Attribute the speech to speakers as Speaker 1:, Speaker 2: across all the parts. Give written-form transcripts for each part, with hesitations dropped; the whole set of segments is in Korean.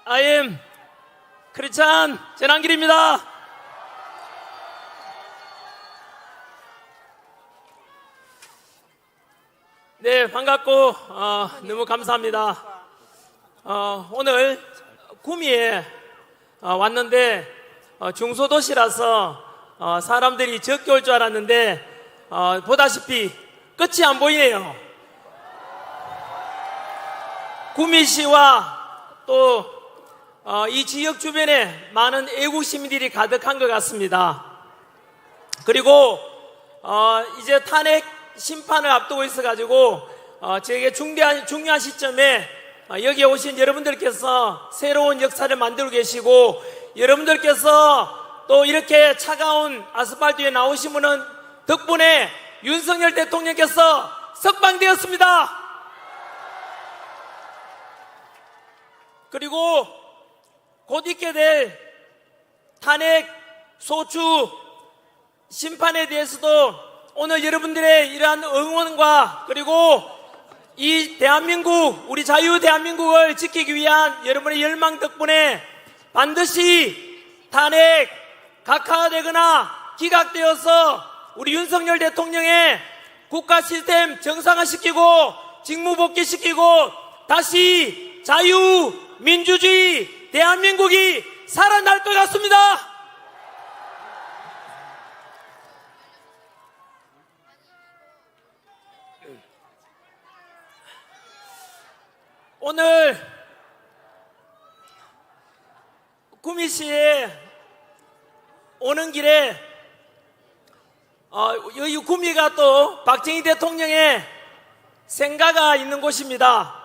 Speaker 1: I am 크리스찬 전한길입니다. 네, 반갑고 너무 감사합니다. 오늘 구미에 왔는데 중소도시라서 사람들이 적게 올 줄 알았는데 보다시피 끝이 안 보이네요. 구미시와 또 이 지역 주변에 많은 애국 시민들이 가득한 것 같습니다. 그리고 이제 탄핵 심판을 앞두고 있어가지고 제게 중요한 시점에 여기에 오신 여러분들께서 새로운 역사를 만들고 계시고, 여러분들께서 또 이렇게 차가운 아스팔트 위에 나오신 분은 덕분에 윤석열 대통령께서 석방되었습니다. 그리고 곧 있게 될 탄핵 소추 심판에 대해서도 오늘 여러분들의 이러한 응원과 그리고 이 대한민국, 우리 자유 대한민국을 지키기 위한 여러분의 열망 덕분에 반드시 탄핵 각하되거나 기각되어서 우리 윤석열 대통령의 국가 시스템 정상화시키고 직무복귀시키고 다시 자유 민주주의 대한민국이 살아날 것 같습니다. 오늘 구미시에 오는 길에 여기 구미가 또 박정희 대통령의 생가가 있는 곳입니다.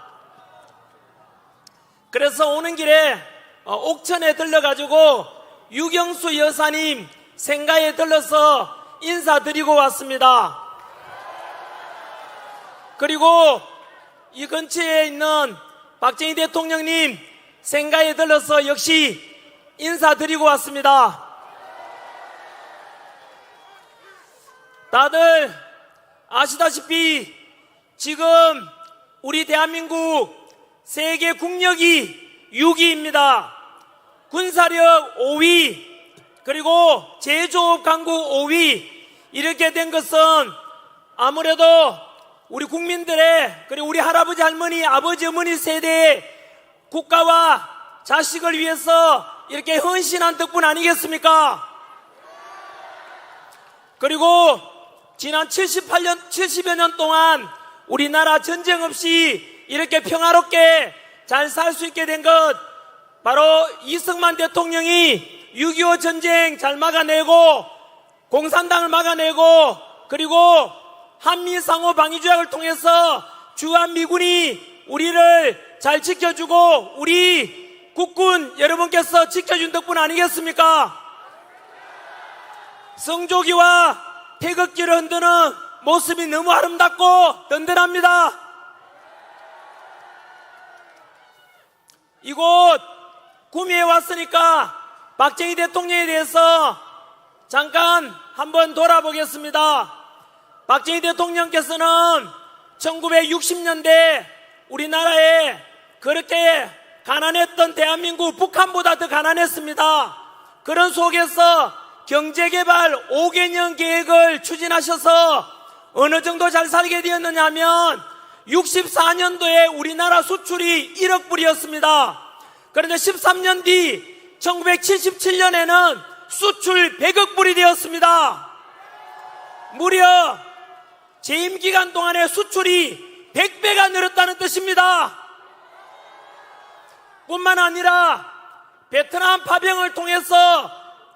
Speaker 1: 그래서 오는 길에 옥천에 들러가지고 유경수 여사님 생가에 들러서 인사드리고 왔습니다. 그리고 이 근처에 있는 박정희 대통령님 생가에 들러서 역시 인사드리고 왔습니다. 다들 아시다시피 지금 우리 대한민국 세계 국력이 6위입니다. 군사력 5위, 그리고 제조업 강국 5위. 이렇게 된 것은 아무래도 우리 국민들의, 그리고 우리 할아버지 할머니 아버지 어머니 세대의 국가와 자식을 위해서 이렇게 헌신한 덕분 아니겠습니까? 그리고 지난 70여 년 동안 우리나라 전쟁 없이 이렇게 평화롭게 잘 살 수 있게 된 것, 바로 이승만 대통령이 6.25 전쟁 잘 막아내고 공산당을 막아내고, 그리고 한미 상호 방위 조약을 통해서 주한미군이 우리를 잘 지켜주고 우리 국군 여러분께서 지켜준 덕분 아니겠습니까? 성조기와 태극기를 흔드는 모습이 너무 아름답고 든든합니다. 이곳 구미에 왔으니까 박정희 대통령에 대해서 잠깐 한번 돌아보겠습니다. 박정희 대통령께서는 1960년대 우리나라에 그렇게 가난했던 대한민국, 북한보다 더 가난했습니다. 그런 속에서 경제개발 5개년 계획을 추진하셔서 어느 정도 잘 살게 되었느냐 하면 64년도에 우리나라 수출이 1억 불이었습니다. 그런데 13년 뒤 1977년에는 수출 100억 불이 되었습니다. 무려 재임 기간 동안에 수출이 100배가 늘었다는 뜻입니다. 뿐만 아니라 베트남 파병을 통해서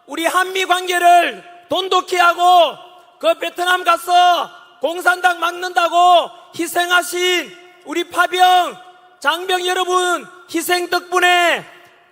Speaker 1: 우리 한미 관계를 돈독히 하고 그 베트남 가서 공산당 막는다고 희생하신 우리 파병 장병 여러분 희생 덕분에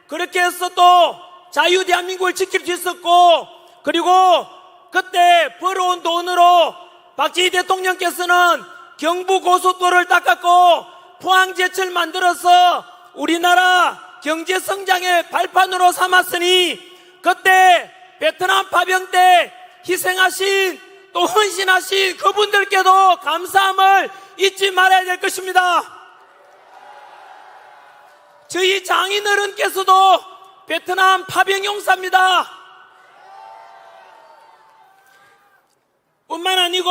Speaker 1: 그렇게 해서 또 자유 대한민국을 지킬 수 있었고, 그리고 그때 벌어온 돈으로 박정희 대통령께서는 경부고속도로를 닦았고 포항제철 만들어서 우리나라 경제성장의 발판으로 삼았으니, 그때 베트남 파병 때 희생하신 또 헌신하신 그분들께도 감사함을 잊지 말아야 될 것입니다. 저희 장인어른께서도 베트남 파병용사입니다. 뿐만 아니고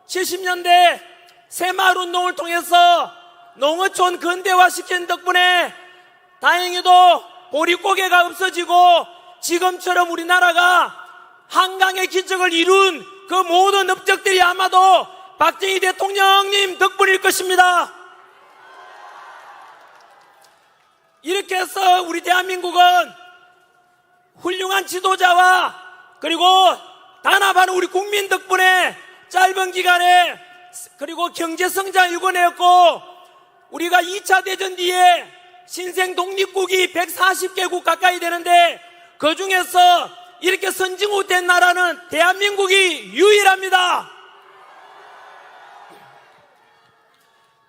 Speaker 1: 70년대 새마을운동을 통해서 농어촌 근대화시킨 덕분에 다행히도 보릿고개가 없어지고 지금처럼 우리나라가 한강의 기적을 이룬 그 모든 업적들이 아마도 박정희 대통령님 덕분일 것입니다. 이렇게 해서 우리 대한민국은 훌륭한 지도자와 그리고 단합하는 우리 국민 덕분에 짧은 기간에 그리고 경제성장을 이뤄냈고, 우리가 2차 대전 뒤에 신생 독립국이 140개국 가까이 되는데 그 중에서 이렇게 선진국된 나라는 대한민국이 유일합니다.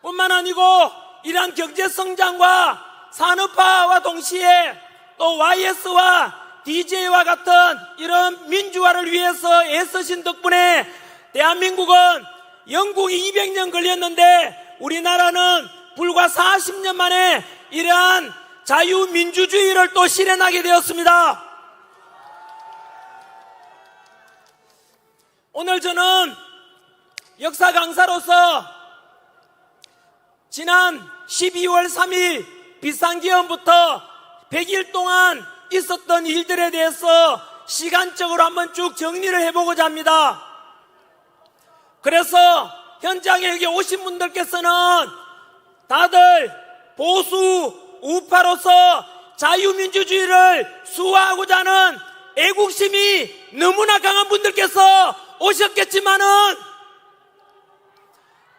Speaker 1: 뿐만 아니고 이러한 경제성장과 산업화와 동시에 또 YS와 DJ와 같은 이런 민주화를 위해서 애쓰신 덕분에 대한민국은 영국이 200년 걸렸는데 우리나라는 불과 40년 만에 이러한 자유민주주의를 또 실현하게 되었습니다. 오늘 저는 역사 강사로서 지난 12월 3일 비상기험부터 100일 동안 있었던 일들에 대해서 시간적으로 한번 쭉 정리를 해보고자 합니다. 그래서 현장에 여기 오신 분들께서는 다들 보수 우파로서 자유민주주의를 수호하고자 하는 애국심이 너무나 강한 분들께서 오셨겠지만은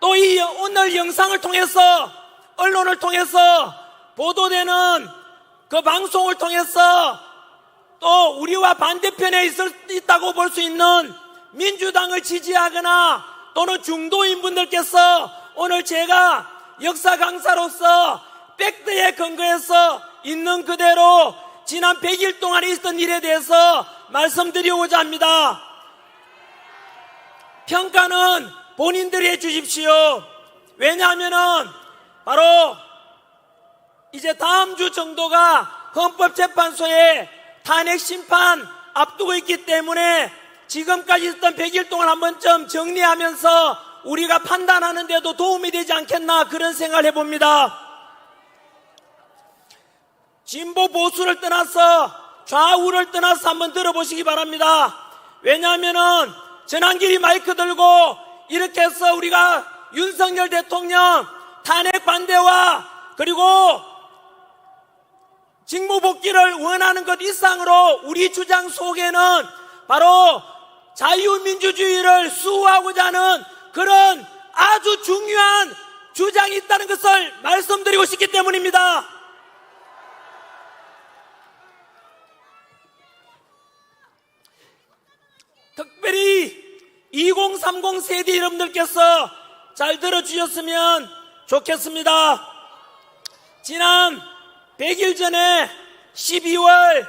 Speaker 1: 또 이 오늘 영상을 통해서 언론을 통해서 보도되는 그 방송을 통해서 또 우리와 반대편에 있다고 볼 수 있는 민주당을 지지하거나 또는 중도인 분들께서 오늘 제가 역사 강사로서 팩트에 근거해서 있는 그대로 지난 100일 동안 있었던 일에 대해서 말씀드리고자 합니다. 평가는 본인들이 해주십시오. 왜냐하면은 바로 이제 다음 주 정도가 헌법재판소에 탄핵 심판 앞두고 있기 때문에 지금까지 있었던 100일 동안 한 번쯤 정리하면서 우리가 판단하는 데도 도움이 되지 않겠나 그런 생각을 해봅니다. 진보 보수를 떠나서 좌우를 떠나서 한번 들어보시기 바랍니다. 왜냐하면은 전환길이 마이크 들고 이렇게 해서 우리가 윤석열 대통령 탄핵 반대와 그리고 직무복귀를 원하는 것 이상으로 우리 주장 속에는 바로 자유민주주의를 수호하고자 하는 그런 아주 중요한 주장이 있다는 것을 말씀드리고 싶기 때문입니다. 특별히 2030 세대 여러분들께서 잘 들어주셨으면 좋겠습니다. 지난 100일 전에 12월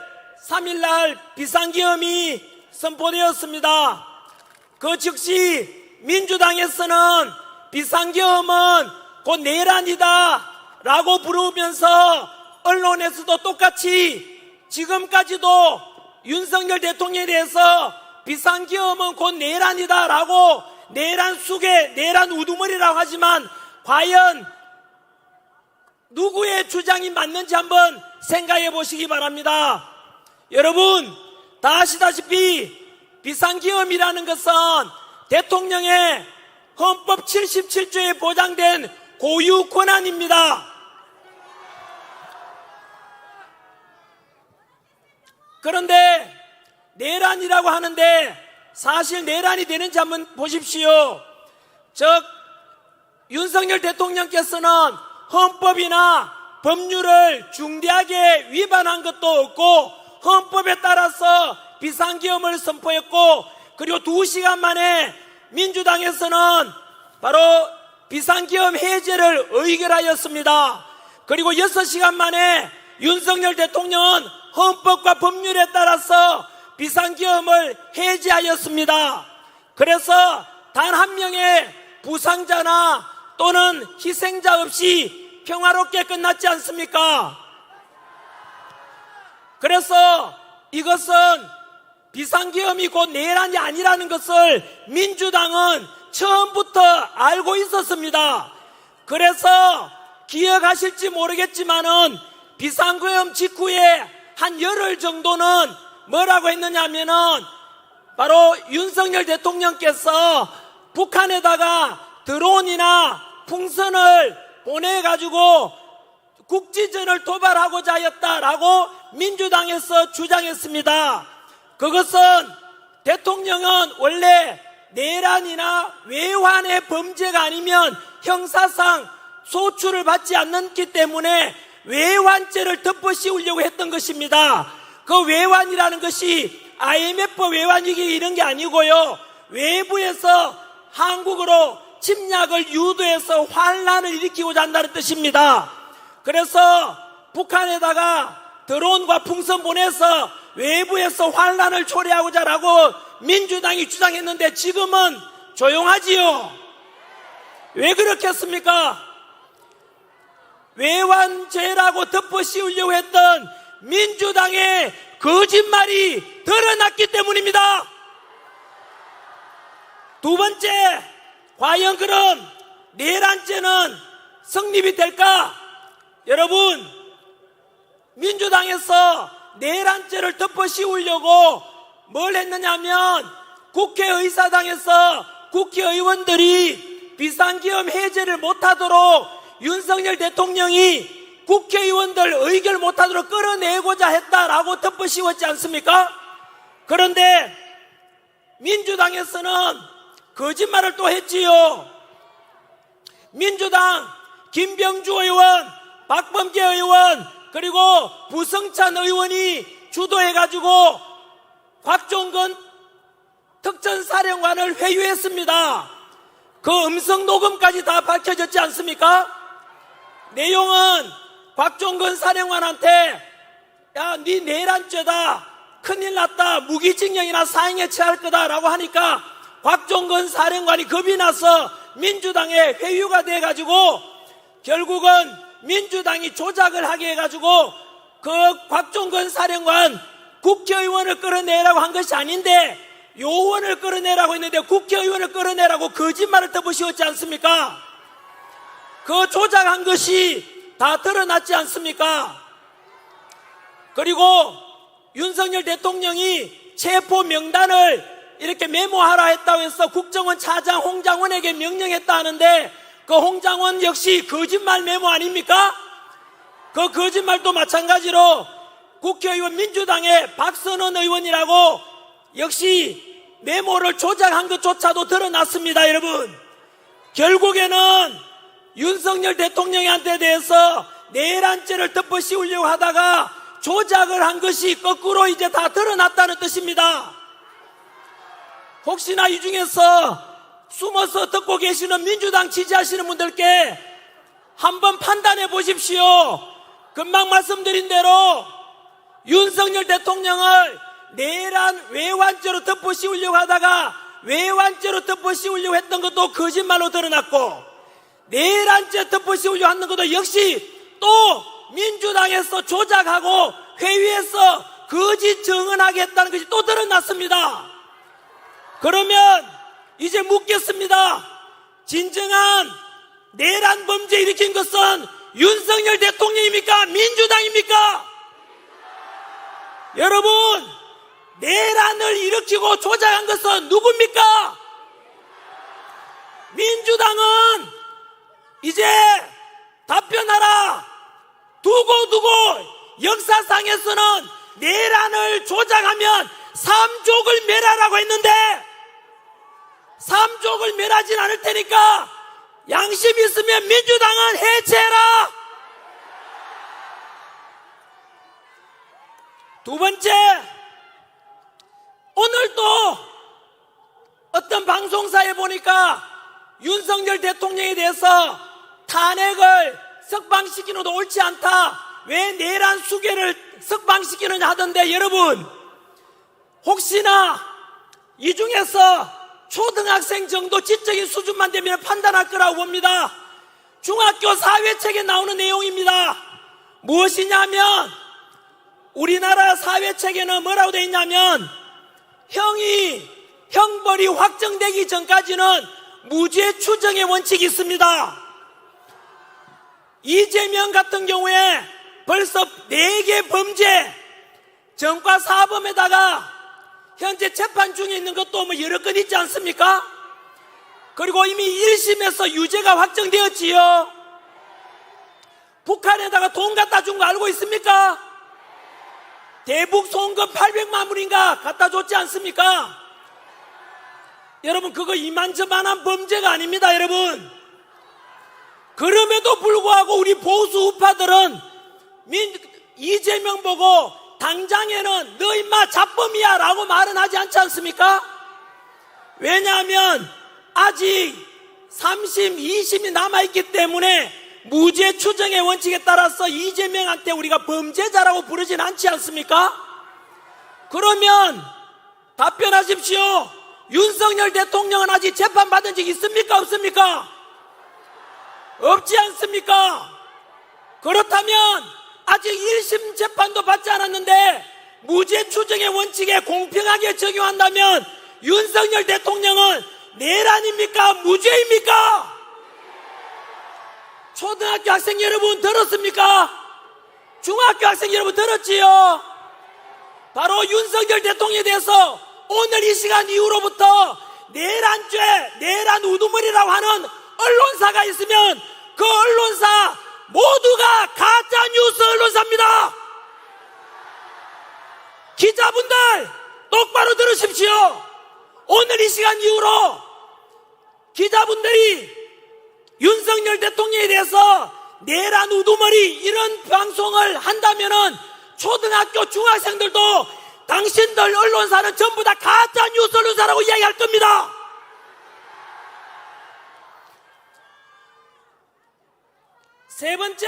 Speaker 1: 3일 날 비상계엄이 선포되었습니다. 그 즉시 민주당에서는 비상계엄은 곧 내란이다 라고 부르면서 언론에서도 똑같이 지금까지도 윤석열 대통령에 대해서 비상계엄은 곧 내란이다 라고 내란 속에 내란 우두머리라고 하지만 과연 누구의 주장이 맞는지 한번 생각해 보시기 바랍니다. 여러분 다 아시다시피 비상계엄이라는 것은 대통령의 헌법 77조에 보장된 고유 권한입니다. 그런데 내란이라고 하는데 사실 내란이 되는지 한번 보십시오. 즉 윤석열 대통령께서는 헌법이나 법률을 중대하게 위반한 것도 없고 헌법에 따라서 비상계엄을 선포했고 그리고 2시간 만에 민주당에서는 바로 비상계엄 해제를 의결하였습니다. 그리고 6시간 만에 윤석열 대통령은 헌법과 법률에 따라서 비상계엄을 해제하였습니다. 그래서 단 한 명의 부상자나 또는 희생자 없이 평화롭게 끝났지 않습니까? 그래서 이것은 비상계엄이 곧 내란이 아니라는 것을 민주당은 처음부터 알고 있었습니다. 그래서 기억하실지 모르겠지만은 비상계엄 직후에 한 열흘 정도는 뭐라고 했느냐 하면은 바로 윤석열 대통령께서 북한에다가 드론이나 풍선을 보내가지고 국지전을 도발하고자 하였다라고 민주당에서 주장했습니다. 그것은 대통령은 원래 내란이나 외환의 범죄가 아니면 형사상 소출을 받지 않기 때문에 외환죄를 덮어씌우려고 했던 것입니다. 그 외환이라는 것이 IMF 외환위기 이런 게 아니고요, 외부에서 한국으로 침략을 유도해서 환란을 일으키고자 한다는 뜻입니다. 그래서 북한에다가 드론과 풍선 보내서 외부에서 환란을 초래하고자 라고 민주당이 주장했는데 지금은 조용하지요. 왜 그렇겠습니까? 외환죄라고 덮어씌우려고 했던 민주당의 거짓말이 드러났기 때문입니다. 두 번째, 과연 그럼 내란죄는 성립이 될까? 여러분, 민주당에서 내란죄를 덮어씌우려고 뭘 했느냐면 국회의사당에서 국회의원들이 비상계엄 해제를 못하도록 윤석열 대통령이 국회의원들 의결 못하도록 끌어내고자 했다라고 덮어씌웠지 않습니까? 그런데 민주당에서는 거짓말을 또 했지요. 민주당 김병주 의원, 박범계 의원, 그리고 부성찬 의원이 주도해가지고 곽종건 특전사령관을 회유했습니다. 그 음성 녹음까지 다 밝혀졌지 않습니까? 내용은 곽종건 사령관한테 야, 네 내란죄다, 큰일 났다, 무기징역이나 사형에 처할 거다 라고 하니까 곽종건 사령관이 겁이 나서 민주당에 회유가 돼가지고 결국은 민주당이 조작을 하게 해가지고 그 곽종건 사령관 국회의원을 끌어내라고 한 것이 아닌데 요원을 끌어내라고 했는데 국회의원을 끌어내라고 거짓말을 덮어씌웠지 않습니까? 그 조작한 것이 다 드러났지 않습니까? 그리고 윤석열 대통령이 체포 명단을 이렇게 메모하라 했다고 해서 국정원 차장 홍장원에게 명령했다 하는데 그 홍장원 역시 거짓말 메모 아닙니까? 그 거짓말도 마찬가지로 국회의원 민주당의 박선원 의원이라고 역시 메모를 조작한 것조차도 드러났습니다. 여러분, 결국에는 윤석열 대통령한테 대해서 내란죄를 덮어씌우려고 하다가 조작을 한 것이 거꾸로 이제 다 드러났다는 뜻입니다. 혹시나 이 중에서 숨어서 듣고 계시는 민주당 지지하시는 분들께 한번 판단해 보십시오. 금방 말씀드린 대로 윤석열 대통령을 내란 외환죄로 덮어씌우려고 하다가 외환죄로 덮어씌우려고 했던 것도 거짓말로 드러났고 내란죄 덮어씌우려고 하는 것도 역시 또 민주당에서 조작하고 회의에서 거짓 증언하게 했다는 것이 또 드러났습니다. 그러면 이제 묻겠습니다. 진정한 내란 범죄 일으킨 것은 윤석열 대통령입니까? 민주당입니까? 여러분, 내란을 일으키고 조작한 것은 누굽니까? 민주당은 이제 답변하라. 두고 역사상에서는 내란을 조작하면 삼족을 멸하라고 했는데 삼족을 멸하진 않을 테니까 양심 있으면 민주당은 해체해라. 두 번째, 오늘 또 어떤 방송사에 보니까 윤석열 대통령에 대해서 탄핵을 석방시키는 것도 옳지 않다, 왜 내란 수괴를 석방시키느냐 하던데, 여러분 혹시나 이 중에서 초등학생 정도 지적인 수준만 되면 판단할 거라고 봅니다. 중학교 사회책에 나오는 내용입니다. 무엇이냐면 우리나라 사회책에는 뭐라고 되어 있냐면 형벌이 확정되기 전까지는 무죄 추정의 원칙이 있습니다. 이재명 같은 경우에 벌써 4개 범죄 전과사범에다가 현재 재판 중에 있는 것도 뭐 여러 건 있지 않습니까? 그리고 이미 1심에서 유죄가 확정되었지요. 북한에다가 돈 갖다 준 거 알고 있습니까? 대북 송금 800만 불인가 갖다 줬지 않습니까? 여러분 그거 이만저만한 범죄가 아닙니다. 여러분 그럼에도 불구하고 우리 보수 우파들은 이재명 보고 당장에는 너 임마 잡범이야 라고 말은 하지 않지 않습니까? 왜냐하면 아직 3심, 2심이 남아있기 때문에 무죄 추정의 원칙에 따라서 이재명한테 우리가 범죄자라고 부르진 않지 않습니까? 그러면 답변하십시오. 윤석열 대통령은 아직 재판받은 적 있습니까? 없습니까? 없지 않습니까? 그렇다면 아직 1심 재판도 받지 않았는데 무죄 추정의 원칙에 공평하게 적용한다면 윤석열 대통령은 내란입니까? 무죄입니까? 초등학교 학생 여러분 들었습니까? 중학교 학생 여러분 들었지요? 바로 윤석열 대통령에 대해서 오늘 이 시간 이후로부터 내란죄, 내란 우두머리라고 하는 언론사가 있으면 그 언론사 모두가 가짜뉴스 언론사입니다. 기자분들 똑바로 들으십시오. 오늘 이 시간 이후로 기자분들이 윤석열 대통령에 대해서 내란 우두머리 이런 방송을 한다면은 초등학교 중학생들도 당신들 언론사는 전부 다 가짜뉴스 언론사라고 이야기할 겁니다. 세 번째,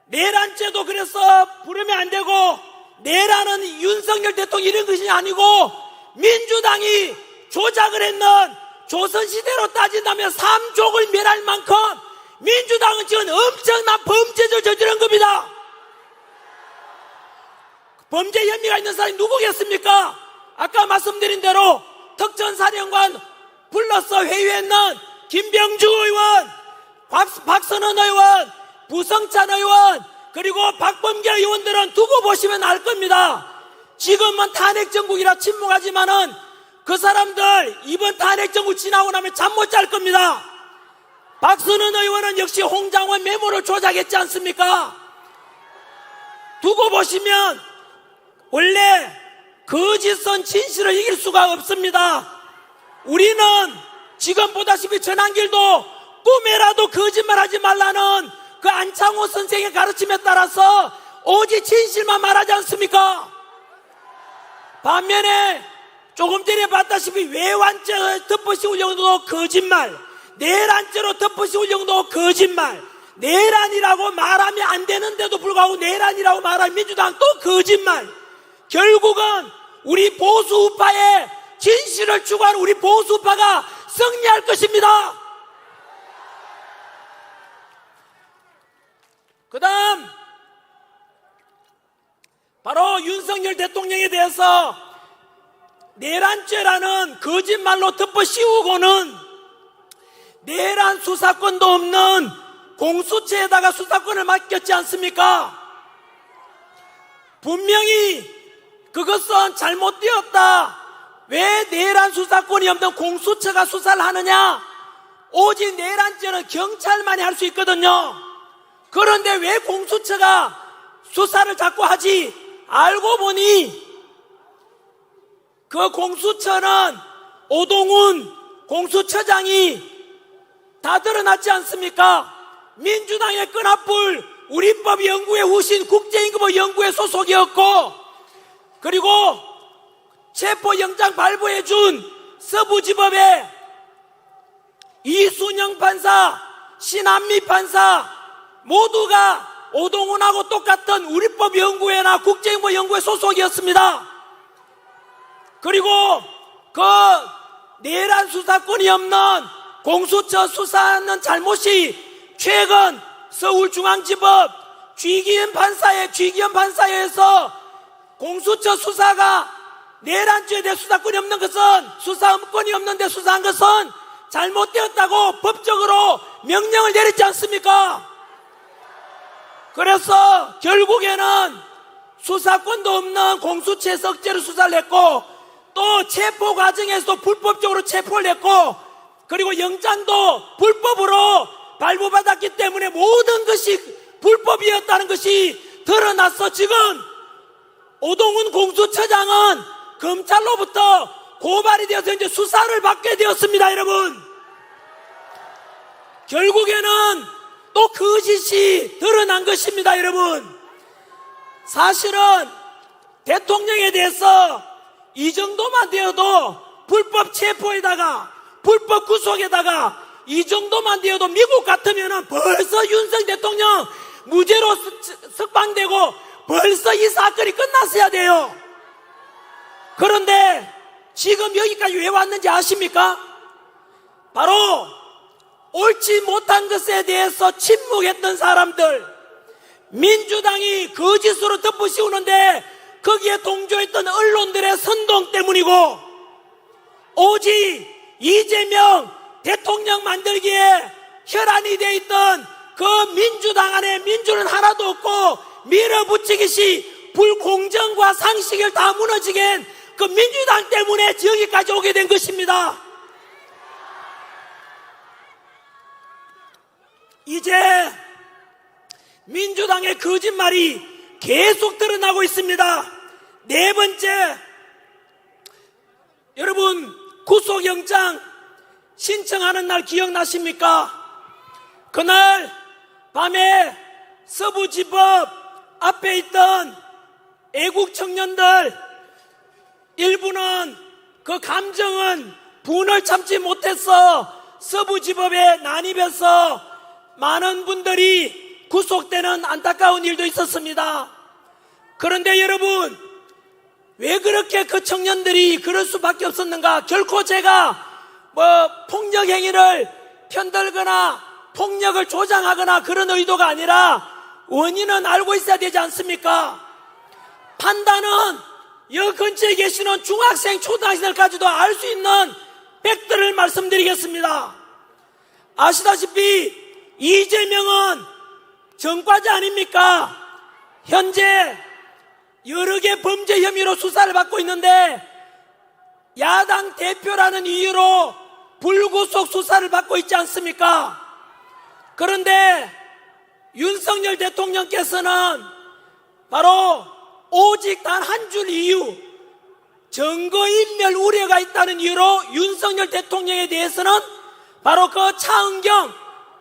Speaker 1: 내란죄도 그래서 부르면 안 되고 내란은 윤석열 대통령 이런 것이 아니고 민주당이 조작을 했는 조선시대로 따진다면 삼족을 멸할 만큼 민주당은 지금 엄청난 범죄를 저지른 겁니다. 범죄 혐의가 있는 사람이 누구겠습니까? 아까 말씀드린 대로 특전사령관 불러서 회유했는 김병주 의원, 박선원 의원, 부성찬 의원, 그리고 박범계 의원들은 두고 보시면 알 겁니다. 지금은 탄핵정국이라 침묵하지만은 그 사람들 이번 탄핵정국 지나고 나면 잠 못 잘 겁니다. 박선원 의원은 역시 홍장원 메모를 조작했지 않습니까? 두고 보시면 원래 거짓은 진실을 이길 수가 없습니다. 우리는 지금 보다시피 전한길도 꿈에라도 거짓말하지 말라는 그 안창호 선생의 가르침에 따라서 오직 진실만 말하지 않습니까? 반면에 조금 전에 봤다시피 외환죄 덮어씌울 정도도 거짓말, 내란죄로 덮어씌울 정도 거짓말, 내란이라고 말하면 안 되는데도 불구하고 내란이라고 말하는 민주당 또 거짓말. 결국은 우리 보수 우파의 진실을 추구하는 우리 보수 우파가 승리할 것입니다. 그 다음 바로 윤석열 대통령에 대해서 내란죄라는 거짓말로 덮어씌우고는 내란 수사권도 없는 공수처에다가 수사권을 맡겼지 않습니까? 분명히 그것은 잘못되었다. 왜 내란 수사권이 없는 공수처가 수사를 하느냐? 오직 내란죄는 경찰만이 할 수 있거든요. 그런데 왜 공수처가 수사를 자꾸 하지? 알고 보니 그 공수처는 오동훈 공수처장이 다 드러났지 않습니까? 민주당의 끈앞불 우리법 연구회 후신 국제임금법 연구회 소속이었고, 그리고 체포영장 발부해준 서부지법의 이순영 판사, 신한미 판사 모두가 오동훈하고 똑같은 우리법 연구회나 국제임금법 연구회 소속이었습니다. 그리고 그 내란 수사권이 없는 공수처 수사하는 잘못이 최근 서울중앙지법 쥐기현 판사에서 공수처 수사가 내란죄에 대해 수사권이 없는 것은, 수사권이 없는데 수사한 것은 잘못되었다고 법적으로 명령을 내렸지 않습니까? 그래서 결국에는 수사권도 없는 공수처에서 억지로 수사를 했고, 또 체포 과정에서도 불법적으로 체포를 했고, 그리고 영장도 불법으로 발부받았기 때문에 모든 것이 불법이었다는 것이 드러나서 지금 오동훈 공수처장은 검찰로부터 고발이 되어서 이제 수사를 받게 되었습니다. 여러분, 결국에는 또 거짓이 드러난 것입니다. 여러분, 사실은 대통령에 대해서 이 정도만 되어도, 불법 체포에다가 불법 구속에다가 이 정도만 되어도 미국 같으면은 벌써 윤석열 대통령 무죄로 석방되고 벌써 이 사건이 끝났어야 돼요. 그런데 지금 여기까지 왜 왔는지 아십니까? 바로 옳지 못한 것에 대해서 침묵했던 사람들, 민주당이 거짓으로 덮으씌우는데 거기에 동조했던 언론들의 선동 때문이고, 오직 이재명 대통령 만들기에 혈안이 되어 있던 그 민주당 안에 민주는 하나도 없고 밀어붙이기시 불공정과 상식을 다 무너지게 한 그 민주당 때문에 여기까지 오게 된 것입니다. 이제 민주당의 거짓말이 계속 드러나고 있습니다. 네 번째, 여러분 구속영장 신청하는 날 기억나십니까? 그날 밤에 서부지법 앞에 있던 애국 청년들 일부는 그 감정은 분을 참지 못해서 서부지법에 난입해서 많은 분들이 구속되는 안타까운 일도 있었습니다. 그런데 여러분, 왜 그렇게 그 청년들이 그럴 수밖에 없었는가? 결코 제가 폭력 행위를 편들거나 폭력을 조장하거나 그런 의도가 아니라 원인은 알고 있어야 되지 않습니까? 판단은 여 근처에 계시는 중학생, 초등학생들까지도 알 수 있는 팩트를 말씀드리겠습니다. 아시다시피 이재명은 전과자 아닙니까? 현재 여러 개 범죄 혐의로 수사를 받고 있는데 야당 대표라는 이유로 불구속 수사를 받고 있지 않습니까? 그런데 윤석열 대통령께서는 바로 오직 단 한 줄 이유, 증거인멸 우려가 있다는 이유로 윤석열 대통령에 대해서는 바로 그 차은경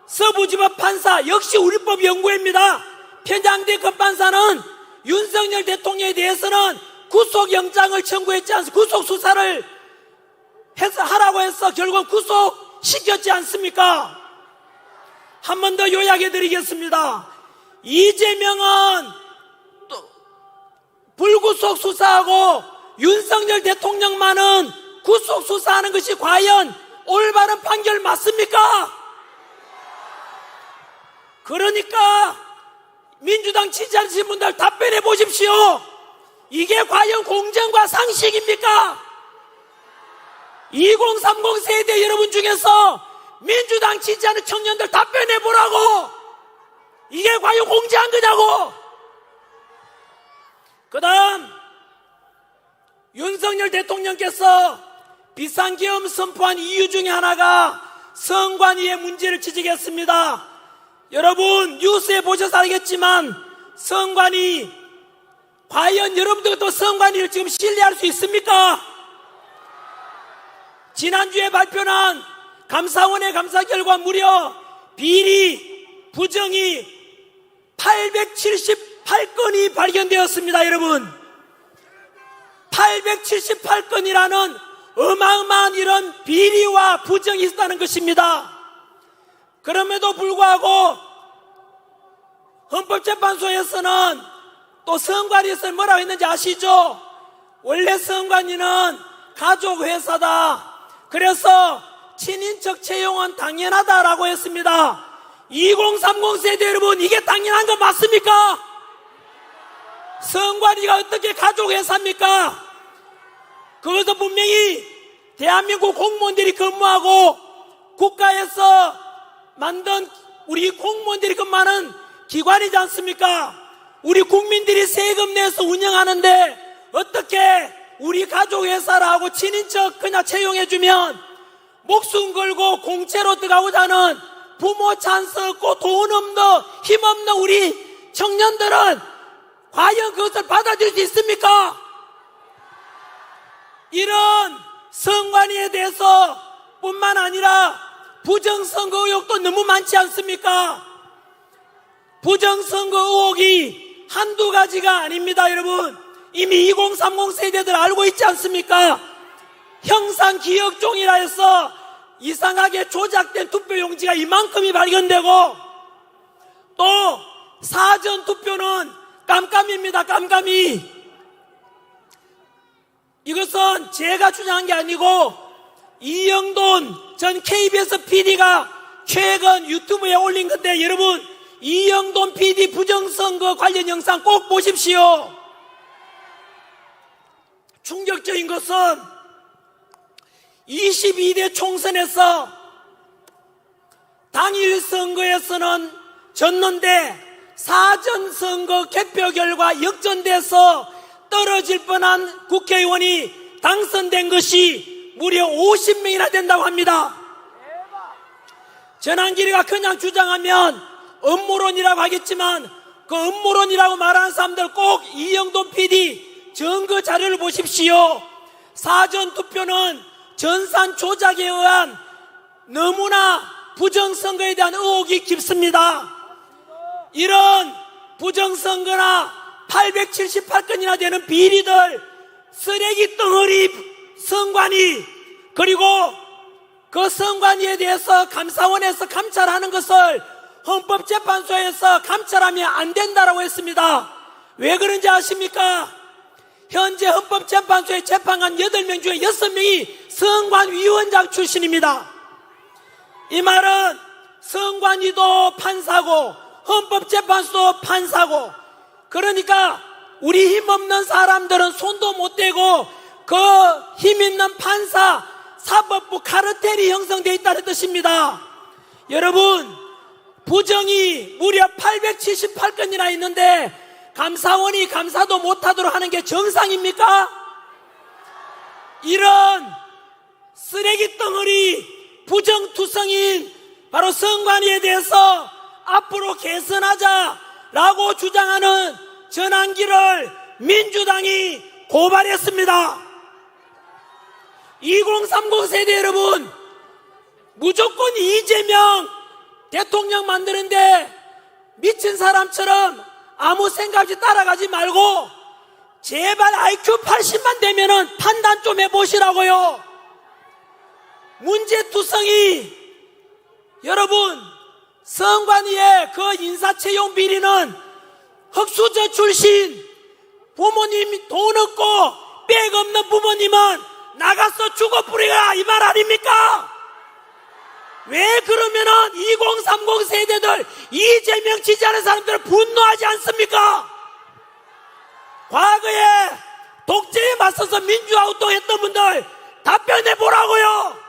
Speaker 1: 서부지법 판사, 역시 우리법 연구회입니다. 편향된 그 판사는 윤석열 대통령에 대해서는 구속영장을 청구했지 않습니까? 구속수사를 하라고 해서 결국 구속시켰지 않습니까? 한 번 더 요약해 드리겠습니다. 이재명은 불구속 수사하고 윤석열 대통령만은 구속 수사하는 것이 과연 올바른 판결 맞습니까? 그러니까 민주당 지지하시는 분들 답변해 보십시오. 이게 과연 공정과 상식입니까? 2030 세대 여러분 중에서 민주당 지지하는 청년들 답변해 보라고. 이게 과연 공정한 거냐고. 그 다음 윤석열 대통령께서 비상계엄 선포한 이유 중에 하나가 선관위의 문제를 지적했습니다. 여러분 뉴스에 보셔서 알겠지만 선관위, 과연 여러분들도 선관위를 지금 신뢰할 수 있습니까? 지난주에 발표한 감사원의 감사 결과 무려 비리, 부정이 878건이 발견되었습니다. 여러분, 878건이라는 어마어마한 이런 비리와 부정이 있다는 것입니다. 그럼에도 불구하고 헌법재판소에서는 또 선관위에서 뭐라고 했는지 아시죠? 원래 선관위는 가족회사다. 그래서 친인척 채용은 당연하다라고 했습니다. 2030 세대 여러분, 이게 당연한 거 맞습니까? 선관위가 어떻게 가족 회사입니까? 그것도 분명히 대한민국 공무원들이 근무하고 국가에서 만든 우리 공무원들이 근무하는 기관이지 않습니까? 우리 국민들이 세금 내서 운영하는데 어떻게 우리 가족 회사라고 친인척 그냥 채용해주면 목숨 걸고 공채로 들어가고자 하는 부모 찬스 없고 돈 없는 힘없는 우리 청년들은 과연 그것을 받아들일 수 있습니까? 이런 선관위에 대해서 뿐만 아니라 부정선거 의혹도 너무 많지 않습니까? 부정선거 의혹이 한두 가지가 아닙니다. 여러분, 이미 2030 세대들 알고 있지 않습니까? 형상기억종이라 해서 이상하게 조작된 투표용지가 이만큼이 발견되고, 또 사전투표는 깜깜입니다. 깜깜이. 이것은 제가 주장한 게 아니고 이영돈 전 KBS PD가 최근 유튜브에 올린 건데, 여러분, 이영돈 PD 부정선거 관련 영상 꼭 보십시오. 충격적인 것은 22대 총선에서 당일 선거에서는 졌는데 사전선거 개표 결과 역전돼서 떨어질 뻔한 국회의원이 당선된 것이 무려 50명이나 된다고 합니다. 전한길이가 그냥 주장하면 음모론이라고 하겠지만 그 음모론이라고 말하는 사람들 꼭 이영돈 PD 증거 자료를 보십시오. 사전투표는 전산 조작에 의한 너무나 부정선거에 대한 의혹이 깊습니다. 이런 부정선거나 878건이나 되는 비리들, 쓰레기 덩어리 선관위, 그리고 그 선관위에 대해서 감사원에서 감찰하는 것을 헌법재판소에서 감찰하면 안 된다라고 했습니다. 왜 그런지 아십니까? 현재 헌법재판소의 재판관 8명 중에 6명이 선관위원장 출신입니다. 이 말은 선관위도 판사고 헌법재판소도 판사고, 그러니까 우리 힘없는 사람들은 손도 못 대고 그 힘있는 판사, 사법부 카르텔이 형성되어 있다는 뜻입니다. 여러분, 부정이 무려 878건이나 있는데 감사원이 감사도 못하도록 하는 게 정상입니까? 이런 쓰레기 덩어리 부정투성인 바로 선관위에 대해서 앞으로 개선하자라고 주장하는 전한길을 민주당이 고발했습니다. 2030 세대 여러분, 무조건 이재명 대통령 만드는데 미친 사람처럼 아무 생각 없이 따라가지 말고 제발 IQ 80만 되면은 판단 좀 해보시라고요. 문제투성이, 여러분, 선관위의 그 인사채용 비리는 흑수저 출신 부모님이 돈 없고 백 없는 부모님은 나가서 죽어뿌리라, 이 말 아닙니까? 왜 그러면은 2030 세대들, 이재명 지지하는 사람들은 분노하지 않습니까? 과거에 독재에 맞서서 민주화 운동했던 분들 답변해 보라고요.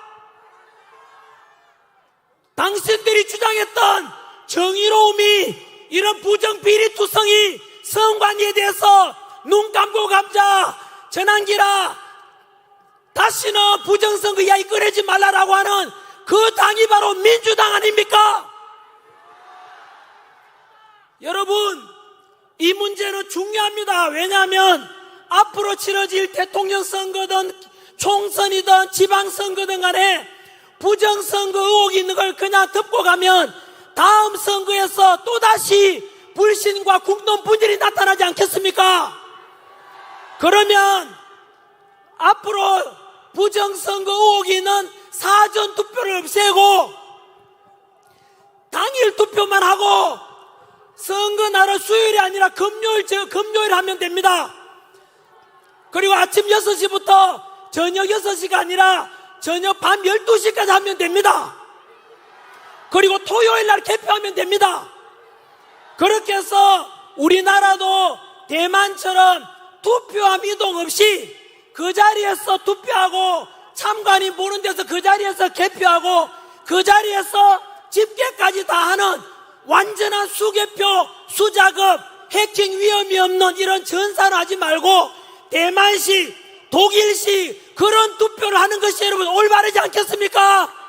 Speaker 1: 당신들이 주장했던 정의로움이 이런 부정비리투성이 선관위에 대해서 눈 감고 감자, 전한기라 다시는 부정선거 이야기 꺼내지 말라라고 하는 그 당이 바로 민주당 아닙니까? 여러분, 이 문제는 중요합니다. 왜냐하면 앞으로 치러질 대통령 선거든 총선이든 지방선거든 간에 부정선거 의혹이 있는 걸 그냥 덮고 가면 다음 선거에서 또다시 불신과 국론 분열이 나타나지 않겠습니까? 그러면 앞으로 부정선거 의혹이 있는 사전투표를 없애고 당일 투표만 하고 선거날은 수요일이 아니라 금요일 하면 됩니다. 그리고 아침 6시부터 저녁 6시가 아니라 저녁 밤 12시까지 하면 됩니다. 그리고 토요일 날 개표하면 됩니다. 그렇게 해서 우리나라도 대만처럼 투표함 이동 없이 그 자리에서 투표하고 참관인 보는 데서 그 자리에서 개표하고 그 자리에서 집계까지 다 하는 완전한 수개표, 수작업, 해킹 위험이 없는 이런 전사를 하지 말고 대만식, 독일식 그런 투표를 하는 것이 여러분 올바르지 않겠습니까?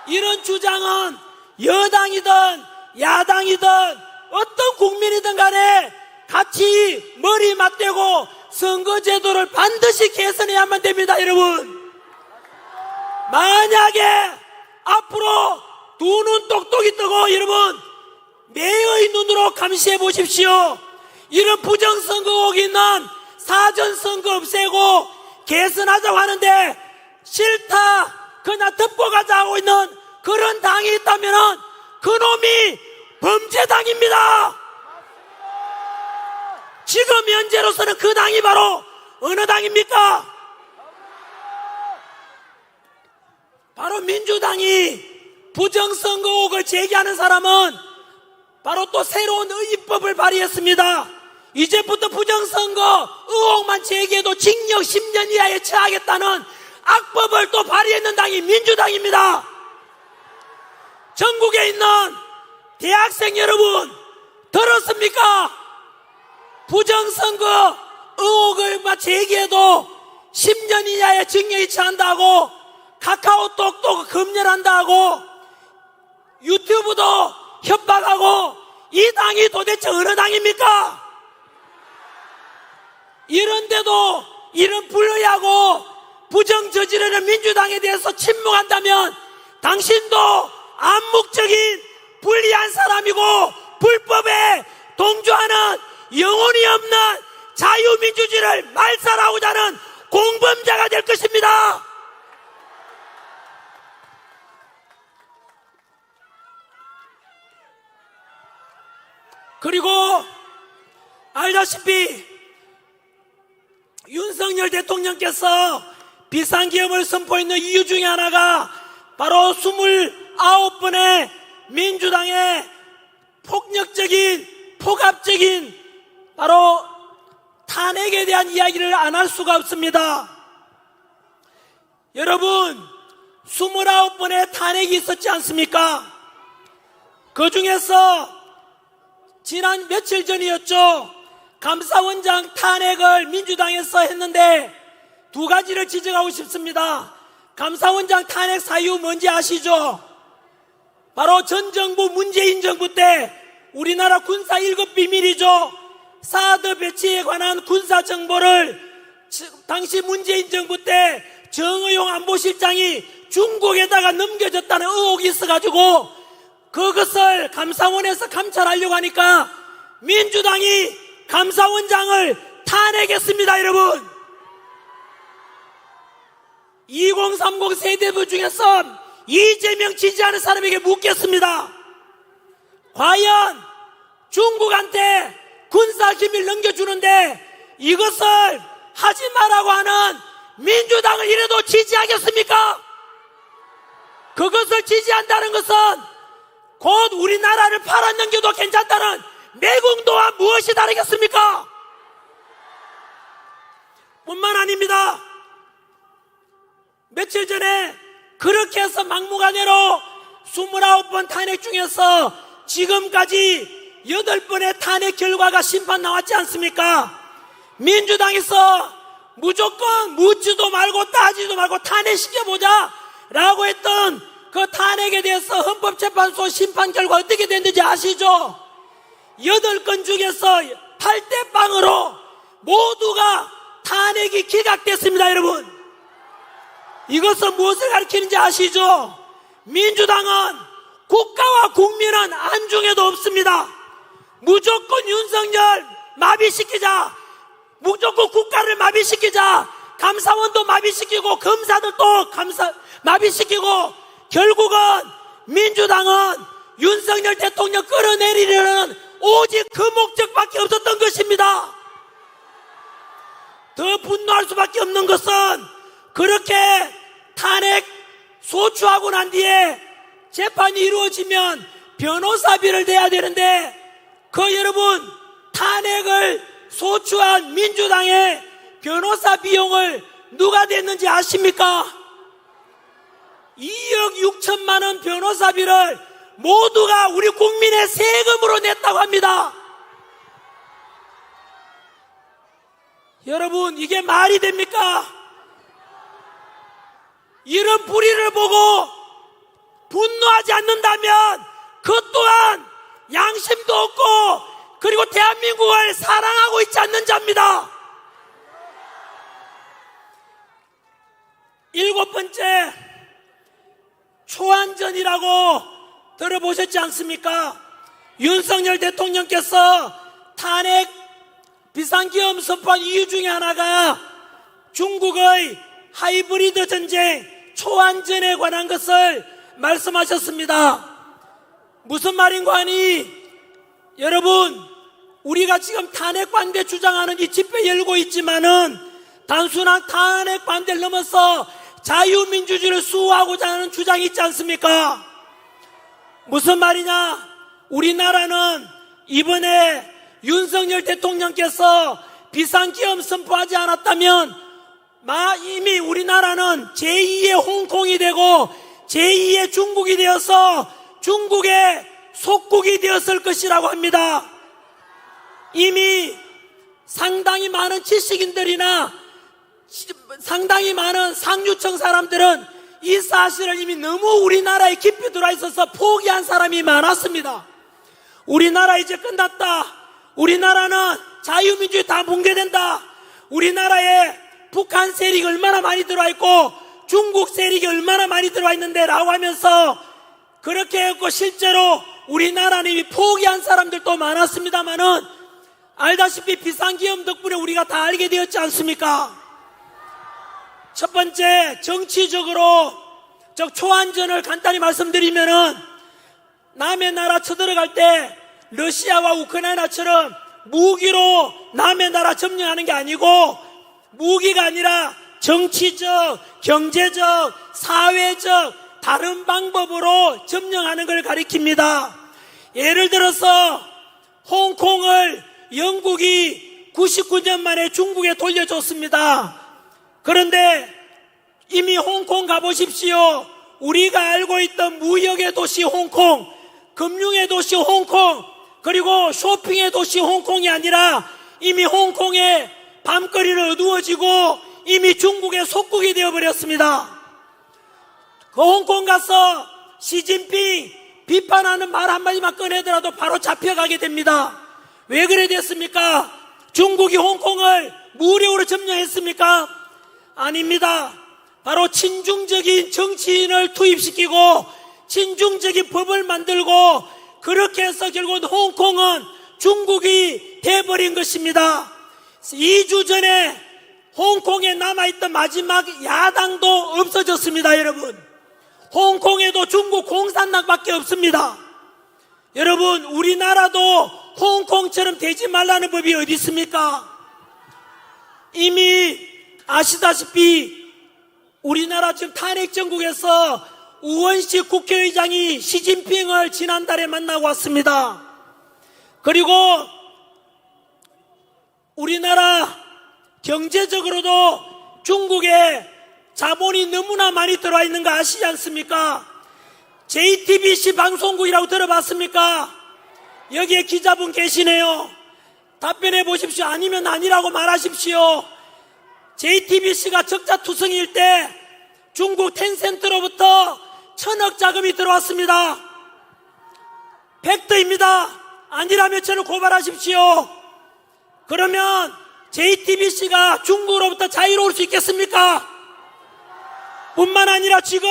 Speaker 1: 이런 주장은 여당이든 야당이든 어떤 국민이든 간에 같이 머리 맞대고 선거제도를 반드시 개선해야만 됩니다. 여러분, 만약에 앞으로 두 눈 똑똑히 뜨고 여러분 매의 눈으로 감시해 보십시오. 이런 부정선거 의혹이 있는 사전선거 없애고 개선하자고 하는데 싫다 그냥 듣고 가자 하고 있는 그런 당이 있다면 그놈이 범죄당입니다. 지금 현재로서는 그 당이 바로 어느 당입니까? 바로 민주당이 부정선거 의혹을 제기하는 사람은 바로 또 새로운 입법을 발의했습니다. 이제부터 부정선거 의혹만 제기해도 징역 10년 이하에 처하겠다는 악법을 또 발의했는 당이 민주당입니다. 전국에 있는 대학생 여러분 들었습니까? 부정선거 의혹을 제기해도 10년 이하의 징역이 처한다고, 카카오톡도 검열한다고, 유튜브도 협박하고, 이 당이 도대체 어느 당입니까? 이런데도 이런 불의하고 부정 저지르는 민주당에 대해서 침묵한다면 당신도 암묵적인 불리한 사람이고 불법에 동조하는 영혼이 없는 자유민주주의를 말살하고자 하는 공범자가 될 것입니다. 그리고 알다시피 윤석열 대통령께서 비상계엄을 선포했는 이유 중에 하나가 바로 29번의 민주당의 폭력적인 폭압적인 바로 탄핵에 대한 이야기를 안 할 수가 없습니다. 여러분 29번의 탄핵이 있었지 않습니까? 그 중에서 지난 며칠 전이었죠. 감사원장 탄핵을 민주당에서 했는데 두 가지를 지적하고 싶습니다. 감사원장 탄핵 사유 뭔지 아시죠? 바로 전 정부 문재인 정부 때 우리나라 군사 1급 비밀이죠. 사드 배치에 관한 군사 정보를 당시 문재인 정부 때 정의용 안보실장이 중국에다가 넘겨줬다는 의혹이 있어가지고 그것을 감사원에서 감찰하려고 하니까 민주당이 감사원장을 탄핵했습니다. 여러분 2030 세대들 중에서 이재명 지지하는 사람에게 묻겠습니다. 과연 중국한테 군사기밀 넘겨주는데 이것을 하지 말라고 하는 민주당을 이래도 지지하겠습니까? 그것을 지지한다는 것은 곧 우리나라를 팔아넘겨도 괜찮다는 매국노와 무엇이 다르겠습니까? 뿐만 아닙니다. 며칠 전에 그렇게 해서 막무가내로 29번 탄핵 중에서 지금까지 8번의 탄핵 결과가 심판 나왔지 않습니까? 민주당에서 무조건 묻지도 말고 따지도 말고 탄핵시켜보자 라고 했던 그 탄핵에 대해서 헌법재판소 심판 결과 어떻게 됐는지 아시죠? 8건 중에서 8대 0으로 모두가 탄핵이 기각됐습니다. 여러분 이것은 무엇을 가리키는지 아시죠? 민주당은 국가와 국민은 안중에도 없습니다. 무조건 윤석열 마비시키자, 무조건 국가를 마비시키자, 감사원도 마비시키고 검사들도 마비시키고 결국은 민주당은 윤석열 대통령 끌어내리려는 오직 그 목적밖에 없었던 것입니다. 더 분노할 수밖에 없는 것은 그렇게 탄핵 소추하고 난 뒤에 재판이 이루어지면 변호사비를 내야 되는데 그 여러분 탄핵을 소추한 민주당의 변호사 비용을 누가 냈는지 아십니까? 2억 6천만 원 변호사비를 모두가 우리 국민의 세금으로 냈다고 합니다. 여러분 이게 말이 됩니까? 이런 불의를 보고 분노하지 않는다면 그 또한 양심도 없고 그리고 대한민국을 사랑하고 있지 않는 자입니다. 7번째, 초안전이라고 들어보셨지 않습니까? 윤석열 대통령께서 탄핵 비상계엄 선포한 이유 중에 하나가 중국의 하이브리드 전쟁 초안전에 관한 것을 말씀하셨습니다. 무슨 말인가 하니 여러분 우리가 지금 탄핵 반대 주장하는 이 집회 열고 있지만은 단순한 탄핵 반대를 넘어서 자유민주주의를 수호하고자 하는 주장이 있지 않습니까? 무슨 말이냐? 우리나라는 이번에 윤석열 대통령께서 비상계엄 선포하지 않았다면 이미 우리나라는 제2의 홍콩이 되고 제2의 중국이 되어서 중국의 속국이 되었을 것이라고 합니다. 이미 상당히 많은 지식인들이나 상당히 많은 상류층 사람들은 이 사실을 이미 너무 우리나라에 깊이 들어와 있어서 포기한 사람이 많았습니다. 우리나라 이제 끝났다. 우리나라는 자유민주주의 다 붕괴된다. 우리나라에 북한 세력이 얼마나 많이 들어와 있고 중국 세력이 얼마나 많이 들어와 있는데 라고 하면서 그렇게 했고 실제로 우리나라는 이미 포기한 사람들도 많았습니다만은 알다시피 비상계엄 덕분에 우리가 다 알게 되었지 않습니까? 첫 번째, 정치적으로 초안전을 간단히 말씀드리면은 남의 나라 쳐들어갈 때 러시아와 우크라이나처럼 무기로 남의 나라 점령하는 게 아니고 무기가 아니라 정치적, 경제적, 사회적 다른 방법으로 점령하는 걸 가리킵니다. 예를 들어서 홍콩을 영국이 99년 만에 중국에 돌려줬습니다. 그런데 이미 홍콩 가보십시오. 우리가 알고 있던 무역의 도시 홍콩, 금융의 도시 홍콩, 그리고 쇼핑의 도시 홍콩이 아니라 이미 홍콩의 밤거리는 어두워지고 이미 중국의 속국이 되어버렸습니다. 그 홍콩 가서 시진핑 비판하는 말 한마디만 꺼내더라도 바로 잡혀가게 됩니다. 왜 그래 됐습니까? 중국이 홍콩을 무력으로 점령했습니까? 아닙니다. 바로 친중적인 정치인을 투입시키고 친중적인 법을 만들고 그렇게 해서 결국은 홍콩은 중국이 돼버린 것입니다. 2주 전에 홍콩에 남아있던 마지막 야당도 없어졌습니다. 여러분, 홍콩에도 중국 공산당밖에 없습니다. 여러분, 우리나라도 홍콩처럼 되지 말라는 법이 어디 있습니까? 이미 아시다시피 우리나라 지금 탄핵 정국에서 우원식 국회의장이 시진핑을 지난달에 만나고 왔습니다. 그리고 우리나라 경제적으로도 중국에 자본이 너무나 많이 들어와 있는 거 아시지 않습니까? JTBC 방송국이라고 들어봤습니까? 여기에 기자분 계시네요. 답변해 보십시오. 아니면 아니라고 말하십시오. JTBC가 적자투성이일 때 중국 텐센트로부터 1,000억 자금이 들어왔습니다. 팩트입니다. 아니라면 저를 고발하십시오. 그러면 JTBC가 중국으로부터 자유로울 수 있겠습니까? 뿐만 아니라 지금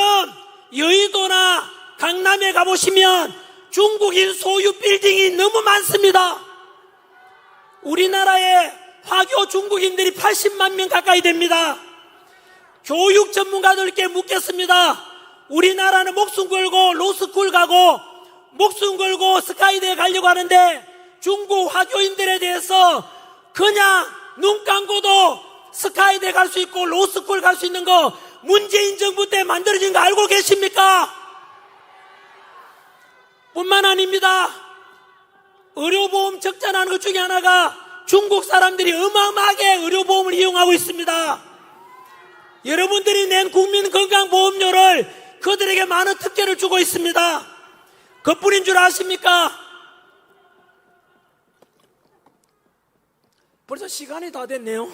Speaker 1: 여의도나 강남에 가보시면 중국인 소유 빌딩이 너무 많습니다. 우리나라에 화교 중국인들이 80만 명 가까이 됩니다. 교육 전문가들께 묻겠습니다. 우리나라는 목숨 걸고 로스쿨 가고 목숨 걸고 스카이대에 가려고 하는데 중국 화교인들에 대해서 그냥 눈 감고도 스카이대 갈 수 있고 로스쿨 갈 수 있는 거 문재인 정부 때 만들어진 거 알고 계십니까? 뿐만 아닙니다. 의료보험 적자라는 것 중에 하나가 중국 사람들이 어마어마하게 의료보험을 이용하고 있습니다. 여러분들이 낸 국민건강보험료를 그들에게 많은 특혜를 주고 있습니다. 그뿐인 줄 아십니까? 벌써 시간이 다 됐네요.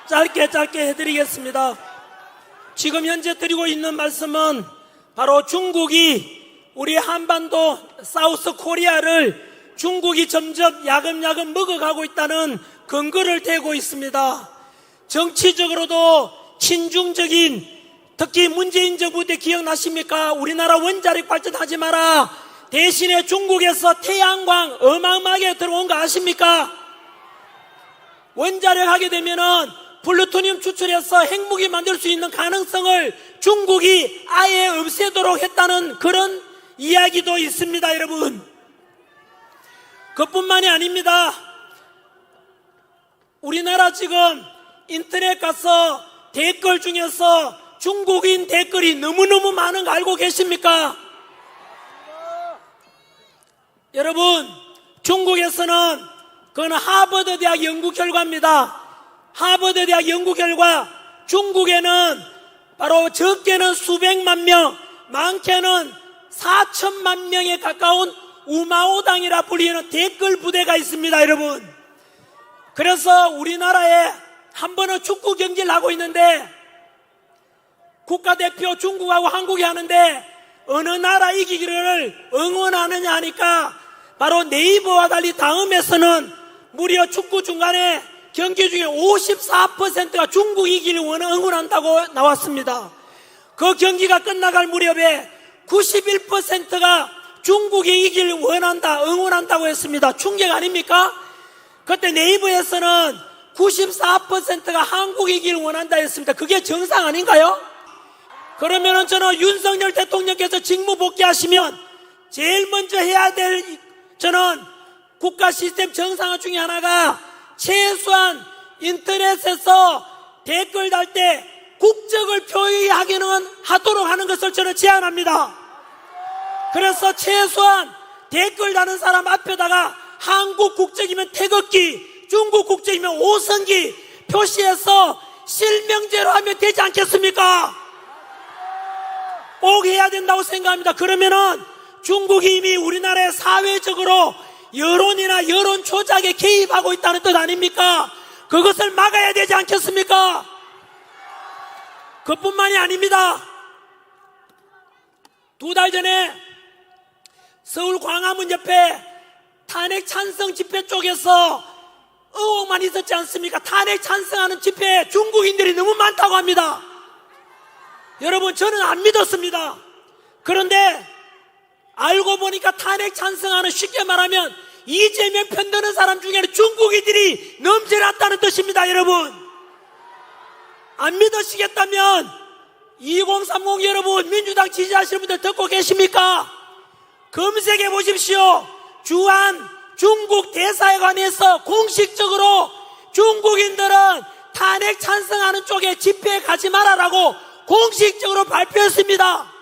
Speaker 1: 짧게 해드리겠습니다. 지금 현재 드리고 있는 말씀은 바로 중국이 우리 한반도 사우스 코리아를 중국이 점점 야금야금 먹어가고 있다는 근거를 대고 있습니다. 정치적으로도 친중적인, 특히 문재인 정부 때 기억나십니까? 우리나라 원자력 발전하지 마라, 대신에 중국에서 태양광 어마어마하게 들어온 거 아십니까? 원자력 하게 되면은 플루토늄 추출해서 핵무기 만들 수 있는 가능성을 중국이 아예 없애도록 했다는 그런 이야기도 있습니다, 여러분. 그뿐만이 아닙니다. 우리나라 지금 인터넷 가서 댓글 중에서 중국인 댓글이 너무너무 많은 거 알고 계십니까? 여러분, 중국에서는 그건 하버드 대학 연구 결과입니다. 하버드 대학 연구 결과, 중국에는 바로 적게는 수백만 명, 많게는 4천만 명에 가까운 우마오당이라 불리는 댓글 부대가 있습니다, 여러분. 그래서 우리나라에 한 번은 축구 경기를 하고 있는데 국가대표 중국하고 한국이 하는데 어느 나라 이기기를 응원하느냐 하니까 바로 네이버와 달리 다음에서는 무려 축구 중간에 경기 중에 54%가 중국 이기를 응원한다고 나왔습니다. 그 경기가 끝나갈 무렵에 91%가 중국이 이기를 응원한다고 했습니다. 충격 아닙니까? 그때 네이버에서는 94%가 한국이 이기를 원한다 했습니다. 그게 정상 아닌가요? 그러면은 저는 윤석열 대통령께서 직무 복귀하시면 제일 먼저 해야 될 저는 국가 시스템 정상화 중에 하나가 최소한 인터넷에서 댓글 달 때 국적을 표기하기는 하도록 하는 것을 저는 제안합니다. 그래서 최소한 댓글 다는 사람 앞에다가 한국 국적이면 태극기, 중국 국적이면 오성기 표시해서 실명제로 하면 되지 않겠습니까? 꼭 해야 된다고 생각합니다. 그러면은 중국이 이미 우리나라의 사회적으로 여론이나 여론 조작에 개입하고 있다는 뜻 아닙니까? 그것을 막아야 되지 않겠습니까? 그뿐만이 아닙니다. 2달 전에 서울 광화문 옆에 탄핵 찬성 집회 쪽에서 의혹만 있었지 않습니까? 탄핵 찬성하는 집회에 중국인들이 너무 많다고 합니다. 여러분, 저는 안 믿었습니다. 그런데 알고 보니까 탄핵 찬성하는, 쉽게 말하면 이재명 편드는 사람 중에는 중국인들이 넘쳐났다는 뜻입니다. 여러분, 안 믿으시겠다면 2030 여러분, 민주당 지지하시는 분들 듣고 계십니까? 검색해 보십시오. 주한 중국 대사관에서 공식적으로 중국인들은 탄핵 찬성하는 쪽에 집회에 가지 말아라고 공식적으로 발표했습니다.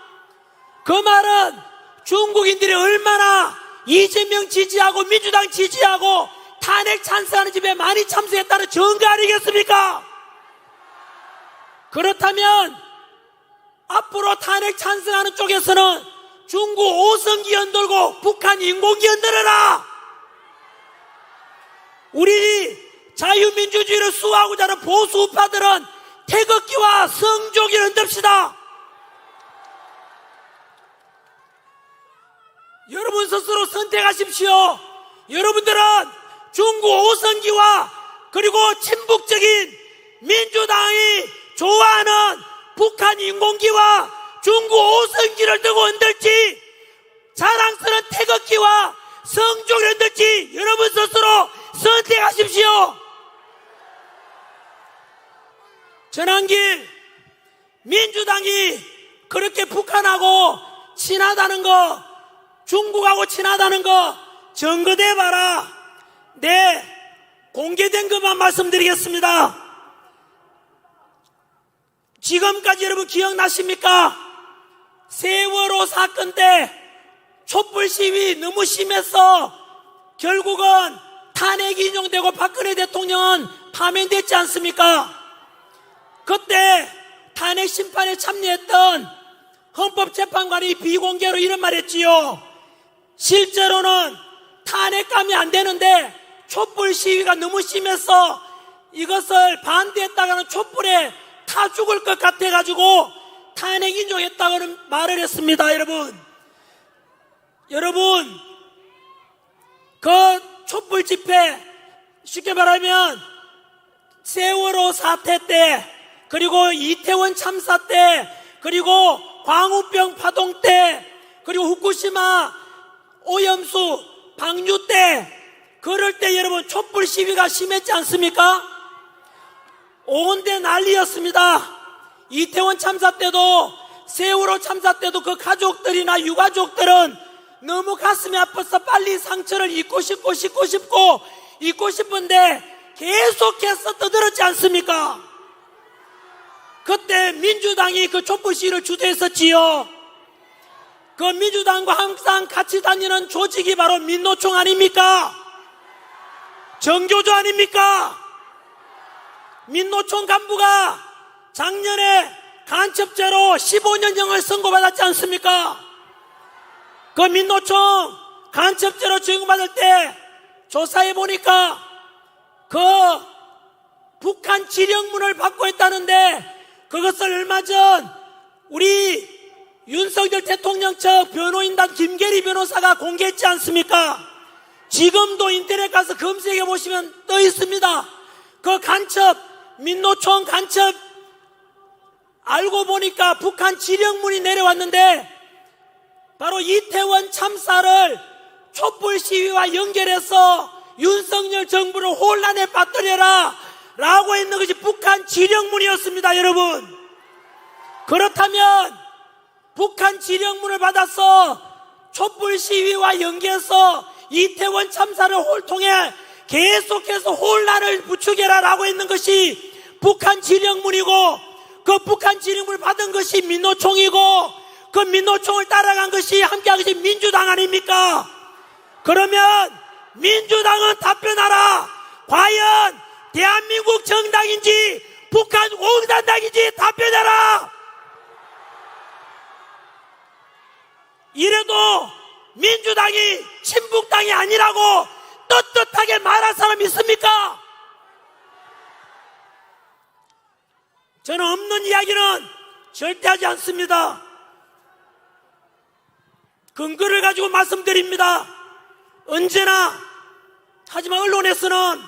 Speaker 1: 그 말은 중국인들이 얼마나 이재명 지지하고 민주당 지지하고 탄핵 찬성하는 집회에 많이 참석했다는 증거 아니겠습니까? 그렇다면 앞으로 탄핵 찬성하는 쪽에서는 중국 오성기 흔들고 북한 인공기 흔들어라. 우리 자유민주주의를 수호하고자 하는 보수 우파들은 태극기와 성조기를 흔듭시다. 여러분 스스로 선택하십시오. 여러분들은 중국 오성기와 그리고 친북적인 민주당이 좋아하는 북한 인공기와 중국 오성기를 들고 흔들지, 자랑스러운 태극기와 성조기를 흔들지, 여러분 스스로 선택하십시오. 전환길 민주당이 그렇게 북한하고 친하다는 거, 중국하고 친하다는 거 증거대봐라. 네, 공개된 것만 말씀드리겠습니다. 지금까지 여러분 기억나십니까? 세월호 사건 때 촛불 시위 너무 심해서 결국은 탄핵이 인용되고 박근혜 대통령은 파면됐지 않습니까? 그때 탄핵 심판에 참여했던 헌법재판관이 비공개로 이런 말 했지요. 실제로는 탄핵감이 안 되는데 촛불 시위가 너무 심해서 이것을 반대했다가는 촛불에 타 죽을 것 같아가지고 탄핵 인용했다고는 말을 했습니다. 여러분 그 촛불 집회, 쉽게 말하면 세월호 사태 때, 그리고 이태원 참사 때, 그리고 광우병 파동 때, 그리고 후쿠시마 오염수 방류 때, 그럴 때 여러분 촛불 시위가 심했지 않습니까? 온데 난리였습니다. 이태원 참사 때도, 세월호 참사 때도 그 가족들이나 유가족들은 너무 가슴이 아파서 빨리 상처를 잊고 싶은데 계속해서 떠들었지 않습니까? 그때 민주당이 그 촛불 시위를 주도했었지요. 그 민주당과 항상 같이 다니는 조직이 바로 민노총 아닙니까? 정교조 아닙니까? 민노총 간부가 작년에 간첩죄로 15년형을 선고받았지 않습니까? 그 민노총 간첩죄로 적용받을 때 조사해 보니까 그 북한 지령문을 받고 있다는데 그것을 얼마 전 우리 윤석열 대통령 측 변호인단 김계리 변호사가 공개했지 않습니까? 지금도 인터넷 가서 검색해 보시면 떠 있습니다. 그 간첩, 민노총 간첩 알고 보니까 북한 지령문이 내려왔는데 바로 이태원 참사를 촛불 시위와 연결해서 윤석열 정부를 혼란에 빠뜨려라 라고 했는 것이 북한 지령문이었습니다. 여러분, 그렇다면 북한 지령문을 받아서 촛불 시위와 연계해서 이태원 참사를 통해 계속해서 혼란을 부추겨라 라고 했는 것이 북한 지령문이고, 그 북한 지령문을 받은 것이 민노총이고, 그 민노총을 따라간 것이 함께한 것이 민주당 아닙니까? 그러면 민주당은 답변하라. 과연 대한민국 정당인지 북한 공산당인지 답변하라. 이래도 민주당이 친북당이 아니라고 떳떳하게 말할 사람 있습니까? 저는 없는 이야기는 절대 하지 않습니다. 근거를 가지고 말씀드립니다. 언제나. 하지만 언론에서는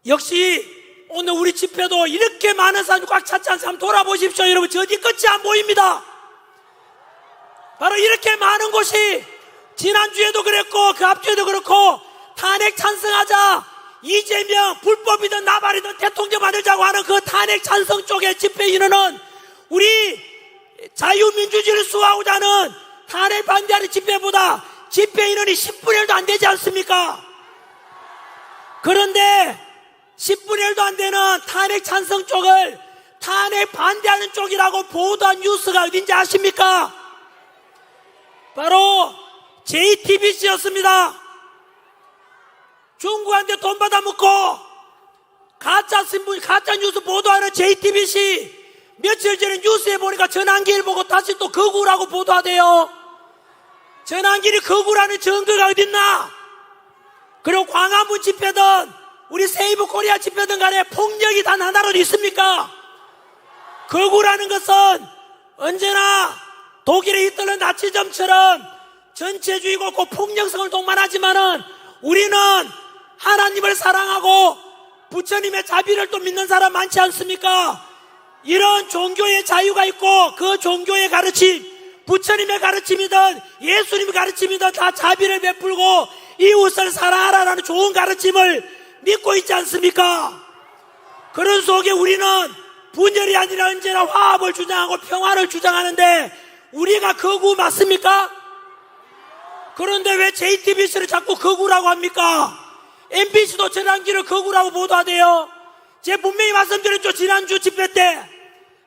Speaker 1: 역시 오늘 우리 집회도 이렇게 많은 사람이 꽉 찼지 않습니까? 한번 돌아보십시오. 여러분, 저 어디 끝이 안 보입니다. 바로 이렇게 많은 곳이 지난주에도 그랬고 그 앞주에도 그렇고 탄핵 찬성하자, 이재명 불법이든 나발이든 대통령 만들자고 하는 그 탄핵 찬성 쪽의 집회 인원은 우리 자유민주주의를 수호하고자 하는 탄핵 반대하는 집회보다 집회 인원이 10분의 1도 안 되지 않습니까? 그런데 10분의 1도 안 되는 탄핵 찬성 쪽을 탄핵 반대하는 쪽이라고 보도한 뉴스가 어딘지 아십니까? 바로 JTBC였습니다. 중국한테 돈 받아먹고 가짜 신문, 가짜 뉴스 보도하는 JTBC, 며칠 전에 뉴스에 보니까 전환기를 보고 다시 또 거구라고 보도하대요. 전환기를 거구라는 증거가 어딨나? 그리고 광화문 집회든 우리 세이브 코리아 집회든 간에 폭력이 단 하나로 있습니까? 거구라는 것은 언제나 독일의 히틀러 나치즘처럼 전체주의고 그 폭력성을 동반하지만은 우리는 하나님을 사랑하고 부처님의 자비를 또 믿는 사람 많지 않습니까? 이런 종교의 자유가 있고 그 종교의 가르침, 부처님의 가르침이든 예수님의 가르침이든 다 자비를 베풀고 이웃을 사랑하라는 좋은 가르침을 믿고 있지 않습니까? 그런 속에 우리는 분열이 아니라 언제나 화합을 주장하고 평화를 주장하는데 우리가 거구 맞습니까? 그런데 왜 JTBC를 자꾸 거구라고 합니까? MBC도 전환기를 거구라고 보도하대요. 제가 분명히 말씀드렸죠. 지난주 집회 때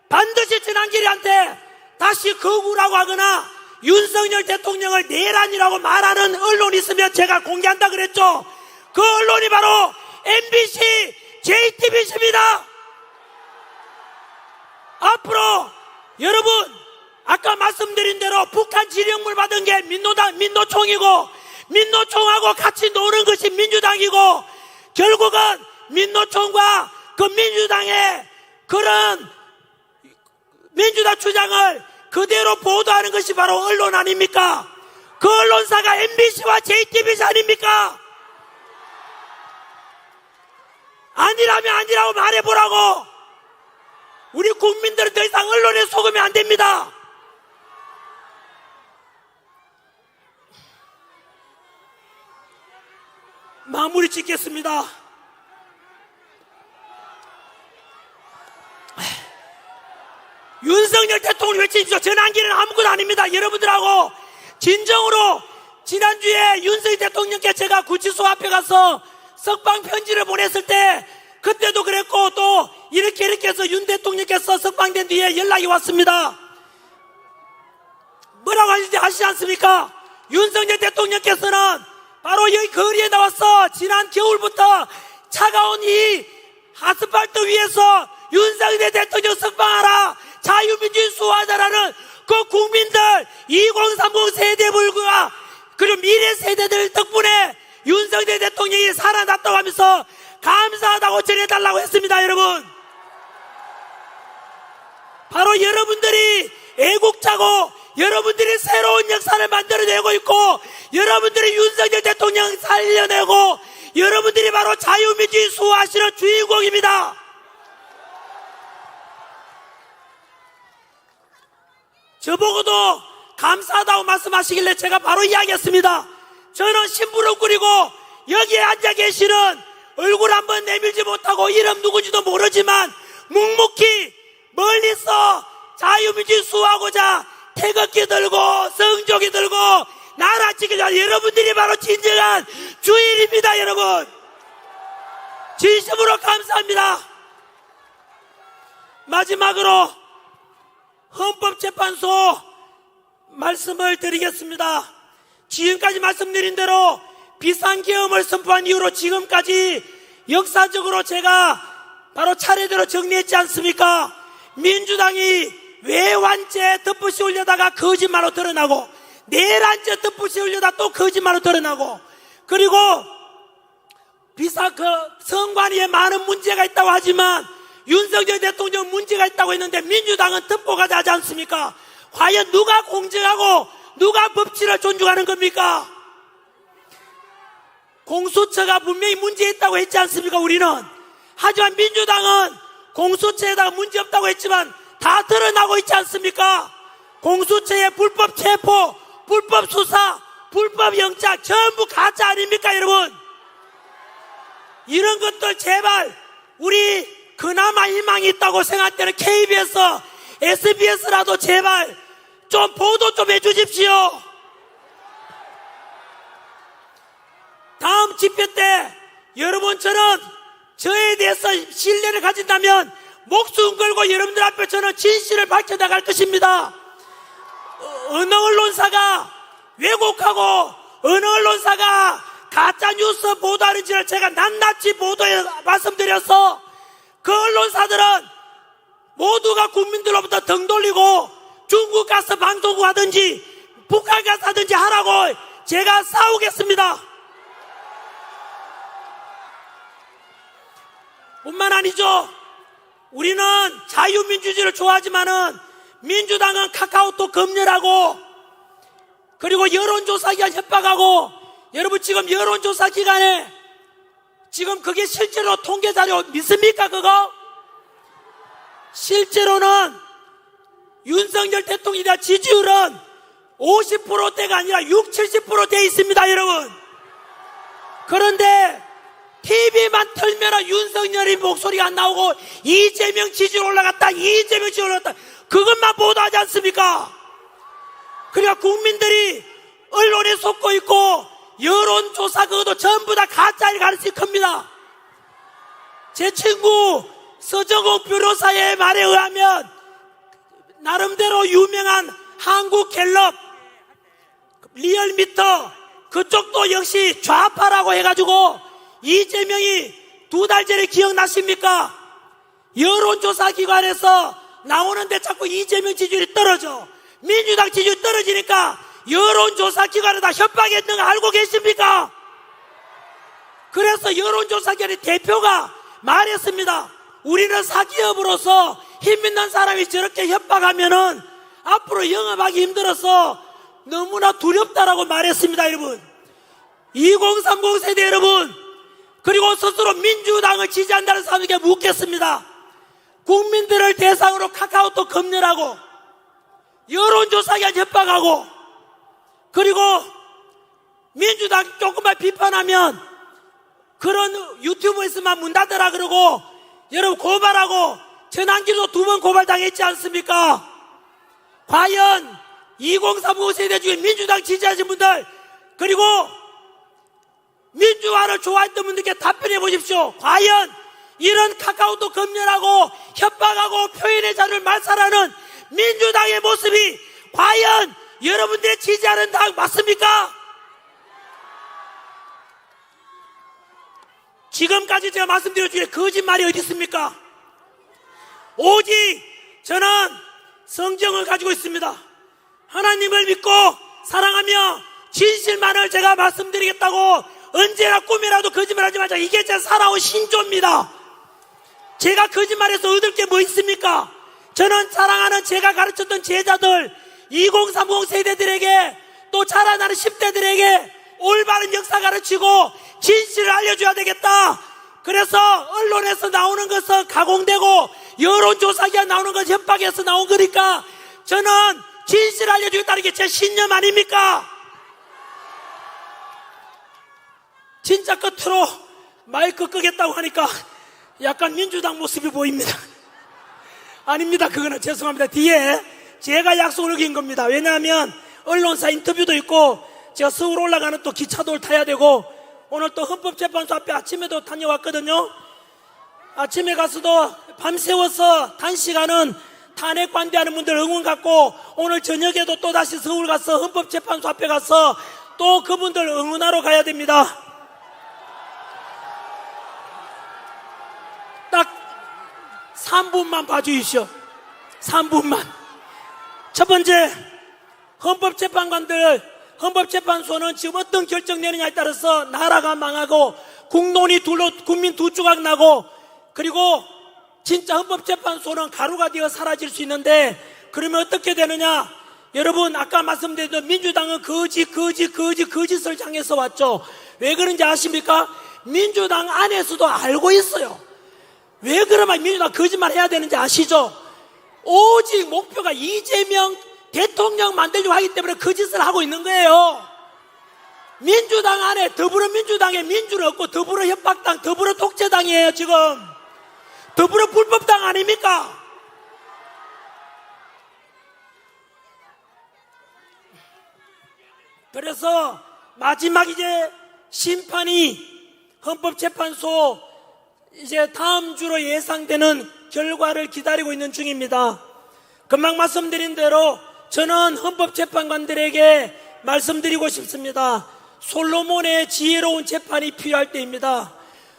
Speaker 1: 반드시 전환기한테 다시 거구라고 하거나 윤석열 대통령을 내란이라고 말하는 언론이 있으면 제가 공개한다 그랬죠. 그 언론이 바로 MBC, JTBC입니다. 앞으로 여러분 아까 말씀드린 대로 북한 지령물 받은 게 민노총이고 민노총하고 같이 노는 것이 민주당이고 결국은 민노총과 그 민주당의 그런 민주당 주장을 그대로 보도하는 것이 바로 언론 아닙니까? 그 언론사가 MBC와 JTBC 아닙니까? 아니라면 아니라고 말해보라고. 우리 국민들은 더 이상 언론에 속으면 안 됩니다. 마무리 짓겠습니다. 윤석열 대통령 외치십시오. 전환기는 아무것도 아닙니다. 여러분들하고 진정으로 지난주에 윤석열 대통령께 제가 구치소 앞에 가서 석방 편지를 보냈을 때 그때도 그랬고 또 이렇게 해서 윤 대통령께서 석방된 뒤에 연락이 왔습니다. 뭐라고 하시지 않습니까? 윤석열 대통령께서는 바로 여기 거리에 나와서 지난 겨울부터 차가운 이 아스팔트 위에서 윤석열 대통령 석방하라, 자유민주주의 수호하자라는 그 국민들 2030 세대들과 그리고 미래 세대들 덕분에 윤석열 대통령이 살아났다고 하면서 감사하다고 전해달라고 했습니다. 여러분, 바로 여러분들이 애국자고 여러분들이 새로운 역사를 만들어내고 있고 여러분들이 윤석열 대통령 살려내고 여러분들이 바로 자유민주주의 수호하시는 주인공입니다. 저보고도 감사하다고 말씀하시길래 제가 바로 이야기했습니다. 저는 심부름꾼이고 여기에 앉아 계시는 얼굴 한번 내밀지 못하고 이름 누구지도 모르지만 묵묵히 멀리서 자유민주주의 수호하고자 태극기 들고 성조기 들고 나라 지키자 여러분들이 바로 진정한 주인입니다. 여러분, 진심으로 감사합니다. 마지막으로 헌법재판소 말씀을 드리겠습니다. 지금까지 말씀드린 대로 비상계엄을 선포한 이후로 지금까지 역사적으로 제가 바로 차례대로 정리했지 않습니까? 민주당이 외환죄 덮으시 올려다가 거짓말로 드러나고 내란죄 덮으시 올려다 또 거짓말로 드러나고 그리고 선관위에 많은 문제가 있다고 하지만 윤석열 대통령 문제가 있다고 했는데 민주당은 덮어가지 하지 않습니까? 과연 누가 공정하고 누가 법치를 존중하는 겁니까? 공수처가 분명히 문제 있다고 했지 않습니까? 우리는. 하지만 민주당은 공수처에다가 문제 없다고 했지만 다 드러나고 있지 않습니까? 공수처의 불법 체포, 불법 수사, 불법 영장 전부 가짜 아닙니까 여러분? 이런 것들 제발 우리 그나마 희망이 있다고 생각되는 KBS, SBS라도 제발 좀 보도 좀 해주십시오. 다음 집회 때 여러분처럼 저에 대해서 신뢰를 가진다면 목숨 걸고 여러분들 앞에 저는 진실을 밝혀나갈 것입니다. 어느 언론사가 왜곡하고 어느 언론사가 가짜뉴스 보도하는지를 제가 낱낱이 보도해 말씀드려서 그 언론사들은 모두가 국민들로부터 등 돌리고 중국 가서 방송국 하든지 북한 가서 하든지 하라고 제가 싸우겠습니다. 뿐만 아니죠. 우리는 자유민주주의를 좋아하지만은 민주당은 카카오톡 검열하고 그리고 여론조사기관 협박하고 여러분 지금 여론조사 기간에 지금 그게 실제로 통계자료 믿습니까 그거? 실제로는 윤석열 대통령에 대한 지지율은 50%대가 아니라 60, 70%돼 있습니다 여러분. 그런데 TV만 틀면 윤석열의 목소리가 안 나오고 이재명 지지율 올라갔다 이재명 지지율 올라갔다 그것만 보도하지 않습니까? 그러니까 국민들이 언론에 속고 있고 여론조사 그것도 전부 다 가짜일 가능성이 큽니다. 제 친구 서정욱 변호사의 말에 의하면 나름대로 유명한 한국갤럽 리얼미터 그쪽도 역시 좌파라고 해가지고 이재명이 2달 전에 기억나십니까? 여론조사 기관에서 나오는데 자꾸 이재명 지지율이 떨어져. 민주당 지지율이 떨어지니까 여론조사 기관에다 협박했는 거 알고 계십니까? 그래서 여론조사 기관의 대표가 말했습니다. 우리는 사기업으로서 힘 있는 사람이 저렇게 협박하면은 앞으로 영업하기 힘들어서 너무나 두렵다라고 말했습니다. 여러분, 2030 세대 여러분, 그리고 스스로 민주당을 지지한다는 사람에게 묻겠습니다. 국민들을 대상으로 카카오톡 검열하고 여론조사기관 협박하고 그리고 민주당 조금만 비판하면 그런 유튜브에서만 문 닫으라 그러고 여러분 고발하고 전환기도 2번 고발당했지 않습니까? 과연 2030 세대 중에 민주당 지지하신 분들 그리고 민주화를 좋아했던 분들께 답변해 보십시오. 과연 이런 카카오톡 검열하고 협박하고 표현의 자유를 말살하는 민주당의 모습이 과연 여러분들이 지지하는 당 맞습니까? 지금까지 제가 말씀드린 중에 거짓말이 어디 있습니까? 오직 저는 성경을 가지고 있습니다. 하나님을 믿고 사랑하며 진실만을 제가 말씀드리겠다고 언제나 꿈이라도 거짓말하지 말자. 이게 제 살아온 신조입니다. 제가 거짓말해서 얻을 게 뭐 있습니까? 저는 사랑하는 제가 가르쳤던 제자들 2030 세대들에게 또 자라나는 10대들에게 올바른 역사 가르치고 진실을 알려줘야 되겠다. 그래서 언론에서 나오는 것은 가공되고 여론조사기가 나오는 건 협박에서 나온 거니까 저는 진실을 알려주겠다는 게 제 신념 아닙니까? 진짜 끝으로 마이크 끄겠다고 하니까 약간 민주당 모습이 보입니다. 아닙니다. 그거는 죄송합니다. 뒤에 제가 약속을 어긴 겁니다. 왜냐하면 언론사 인터뷰도 있고 제가 서울 올라가는 또 기차도 타야 되고 오늘 또 헌법재판소 앞에 아침에도 다녀왔거든요. 아침에 가서도 밤새워서 단시간은 탄핵 반대하는 분들 응원 갖고 오늘 저녁에도 또 다시 서울 가서 헌법재판소 앞에 가서 또 그분들 응원하러 가야 됩니다. 딱 3분만 봐주십시오. 3분만. 첫 번째, 헌법재판소는 지금 어떤 결정 내느냐에 따라서 나라가 망하고 국론이 국민 두 조각 나고 그리고 진짜 헌법재판소는 가루가 되어 사라질 수 있는데 그러면 어떻게 되느냐? 여러분 아까 말씀드렸던 민주당은 거짓을 향해서 왔죠. 왜 그런지 아십니까? 민주당 안에서도 알고 있어요. 왜 그러면 민주당 거짓말 해야 되는지 아시죠? 오직 목표가 이재명 대통령 만들려고 하기 때문에 거짓을 하고 있는 거예요. 민주당 안에 더불어민주당에 민주는 없고 더불어 협박당, 더불어 독재당이에요. 지금 더불어 불법당 아닙니까? 그래서 마지막 이제 심판이 헌법재판소 이제 다음 주로 예상되는 결과를 기다리고 있는 중입니다. 금방 말씀드린 대로 저는 헌법재판관들에게 말씀드리고 싶습니다. 솔로몬의 지혜로운 재판이 필요할 때입니다.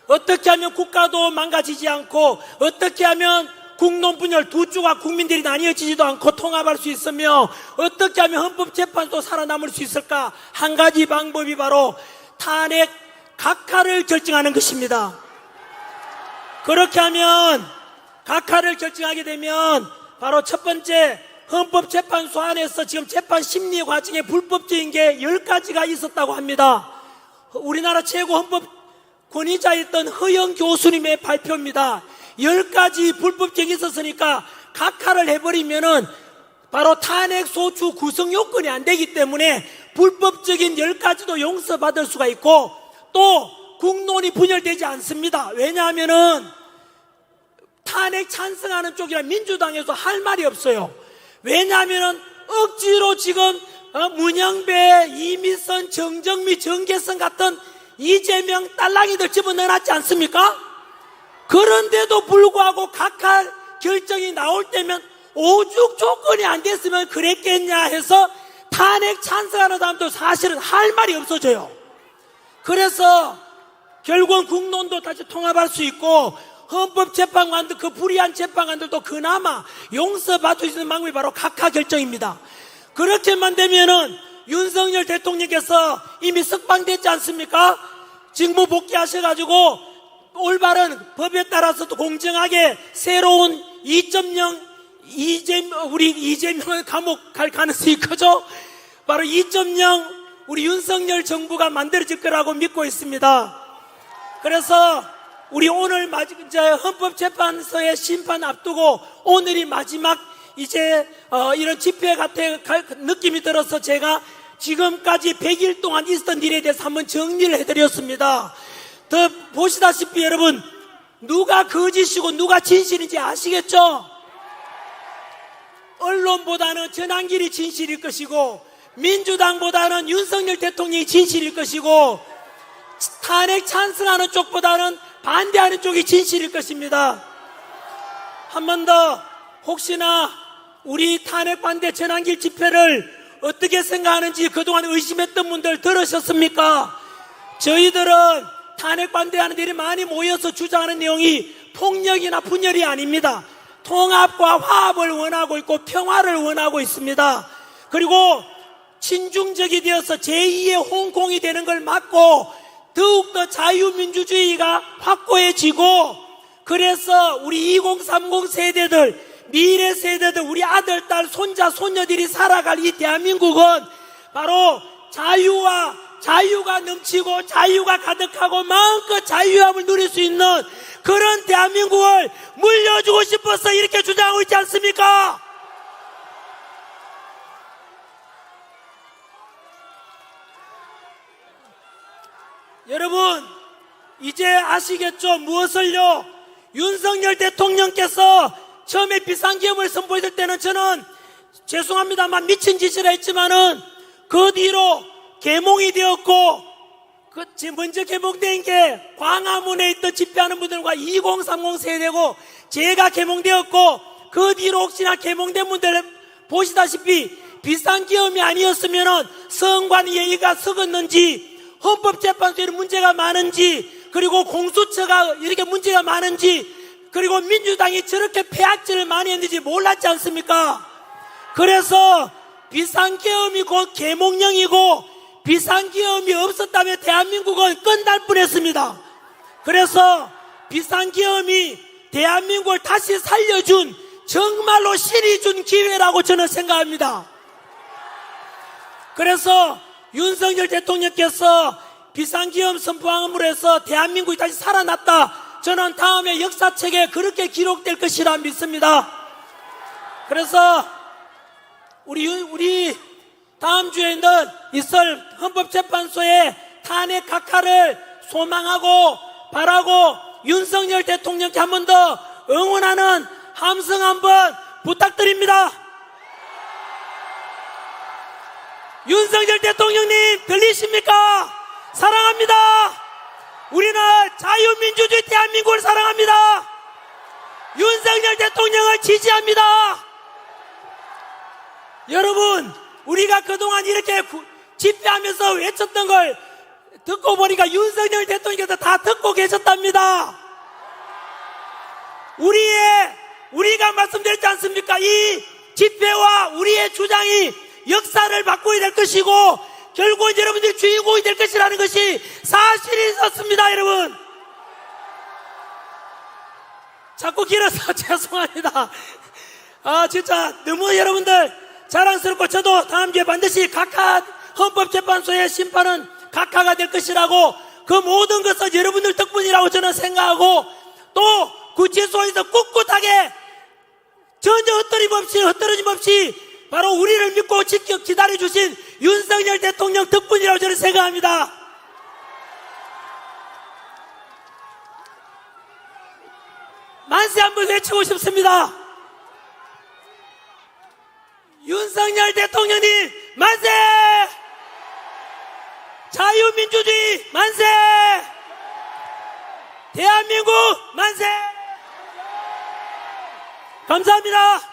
Speaker 1: 어떻게 하면 국가도 망가지지 않고 어떻게 하면 국론 분열 두 조각 국민들이 나뉘어지지도 않고 통합할 수 있으며 어떻게 하면 헌법재판도 살아남을 수 있을까? 한 가지 방법이 바로 탄핵 각하를 결정하는 것입니다. 그렇게 하면 각하를 결정하게 되면 바로 첫 번째 헌법재판소 안에서 지금 재판 심리 과정에 불법적인 게 10가지가 있었다고 합니다. 우리나라 최고 헌법 권위자였던 허영 교수님의 발표입니다. 10가지 불법적이 있었으니까 각하를 해버리면은 바로 탄핵 소추 구성 요건이 안 되기 때문에 불법적인 10가지도 용서받을 수가 있고 또 국론이 분열되지 않습니다. 왜냐하면은 탄핵 찬성하는 쪽이라 민주당에서 할 말이 없어요. 왜냐하면은 억지로 지금 문영배, 이미선, 정정미, 정계선 같은 이재명 딸랑이들 집어넣어놨지 않습니까? 그런데도 불구하고 각하 결정이 나올 때면 오죽 조건이 안 됐으면 그랬겠냐 해서 탄핵 찬성하는 사람도 사실은 할 말이 없어져요. 그래서 결국은 국론도 다시 통합할 수 있고 헌법재판관들, 그 불의한 재판관들도 그나마 용서받을 수 있는 방법이 바로 각하 결정입니다. 그렇게만 되면은 윤석열 대통령께서 이미 석방됐지 않습니까? 직무 복귀하셔가지고 올바른 법에 따라서 또 공정하게 새로운 2.0 우리 이재명은 감옥 갈 가능성이 크죠? 바로 2.0 우리 윤석열 정부가 만들어질 거라고 믿고 있습니다. 그래서 우리 오늘 이제 헌법재판소의 심판 앞두고 오늘이 마지막 이제 이런 집회 같은 느낌이 들어서 제가 지금까지 100일 동안 있었던 일에 대해서 한번 정리를 해드렸습니다. 더 보시다시피 여러분, 누가 거짓이고 누가 진실인지 아시겠죠? 언론보다는 전한길이 진실일 것이고 민주당보다는 윤석열 대통령이 진실일 것이고 탄핵 찬성하는 쪽보다는 반대하는 쪽이 진실일 것입니다. 한 번 더 혹시나 우리 탄핵 반대 전한길 집회를 어떻게 생각하는지 그동안 의심했던 분들 들으셨습니까? 저희들은 탄핵 반대하는 일이 많이 모여서 주장하는 내용이 폭력이나 분열이 아닙니다. 통합과 화합을 원하고 있고 평화를 원하고 있습니다. 그리고 친중적이 되어서 제2의 홍콩이 되는 걸 막고 더욱더 자유민주주의가 확고해지고, 그래서 우리 2030 세대들, 미래 세대들, 우리 아들, 딸, 손자, 손녀들이 살아갈 이 대한민국은 바로 자유가 넘치고 자유가 가득하고 마음껏 자유함을 누릴 수 있는 그런 대한민국을 물려주고 싶어서 이렇게 주장하고 있지 않습니까? 여러분, 이제 아시겠죠? 무엇을요? 윤석열 대통령께서 처음에 비상계엄을 선포했을 때는 저는 죄송합니다만 미친 짓이라 했지만은 그 뒤로 계몽이 되었고, 먼저 개몽된 게 광화문에 있던 집회하는 분들과 2030 세대고 제가 개몽되었고, 그 뒤로 혹시나 개몽된 분들 보시다시피 비상계엄이 아니었으면은 성관 예의가 썩었는지, 헌법재판소에 문제가 많은지, 그리고 공수처가 이렇게 문제가 많은지, 그리고 민주당이 저렇게 폐악질을 많이 했는지 몰랐지 않습니까? 그래서 비상계엄이 곧 계몽령이고 비상계엄이 없었다면 대한민국은 끝날 뻔했습니다. 그래서 비상계엄이 대한민국을 다시 살려준 정말로 신이 준 기회라고 저는 생각합니다. 그래서 윤석열 대통령께서 비상계엄 선포함으로 해서 대한민국이 다시 살아났다. 저는 다음에 역사책에 그렇게 기록될 것이라 믿습니다. 그래서 우리 다음 주에는 있을 헌법재판소의 탄핵 각하를 소망하고 바라고 윤석열 대통령께 한 번 더 응원하는 함성 한번 부탁드립니다. 윤석열 대통령님 들리십니까? 사랑합니다. 우리는 자유민주주의 대한민국을 사랑합니다. 윤석열 대통령을 지지합니다. 여러분, 우리가 그동안 이렇게 집회하면서 외쳤던 걸 듣고 보니까 윤석열 대통령께서 다 듣고 계셨답니다. 우리가 말씀드렸지 않습니까? 이 집회와 우리의 주장이 역사를 바꾸게 될 것이고 결국은 여러분들이 주인공이 될 것이라는 것이 사실이 있었습니다. 여러분, 자꾸 길어서 죄송합니다. 진짜 너무 여러분들 자랑스럽고, 저도 다음 주에 반드시 각하 헌법재판소의 심판은 각하가 될 것이라고, 그 모든 것은 여러분들 덕분이라고 저는 생각하고, 또 구치소에서 꿋꿋하게 전혀 흩어짐 없이 바로 우리를 믿고 지켜 기다려주신 윤석열 대통령 덕분이라고 저는 생각합니다. 만세 한번 외치고 싶습니다. 윤석열 대통령님 만세! 자유민주주의 만세! 대한민국 만세! 감사합니다.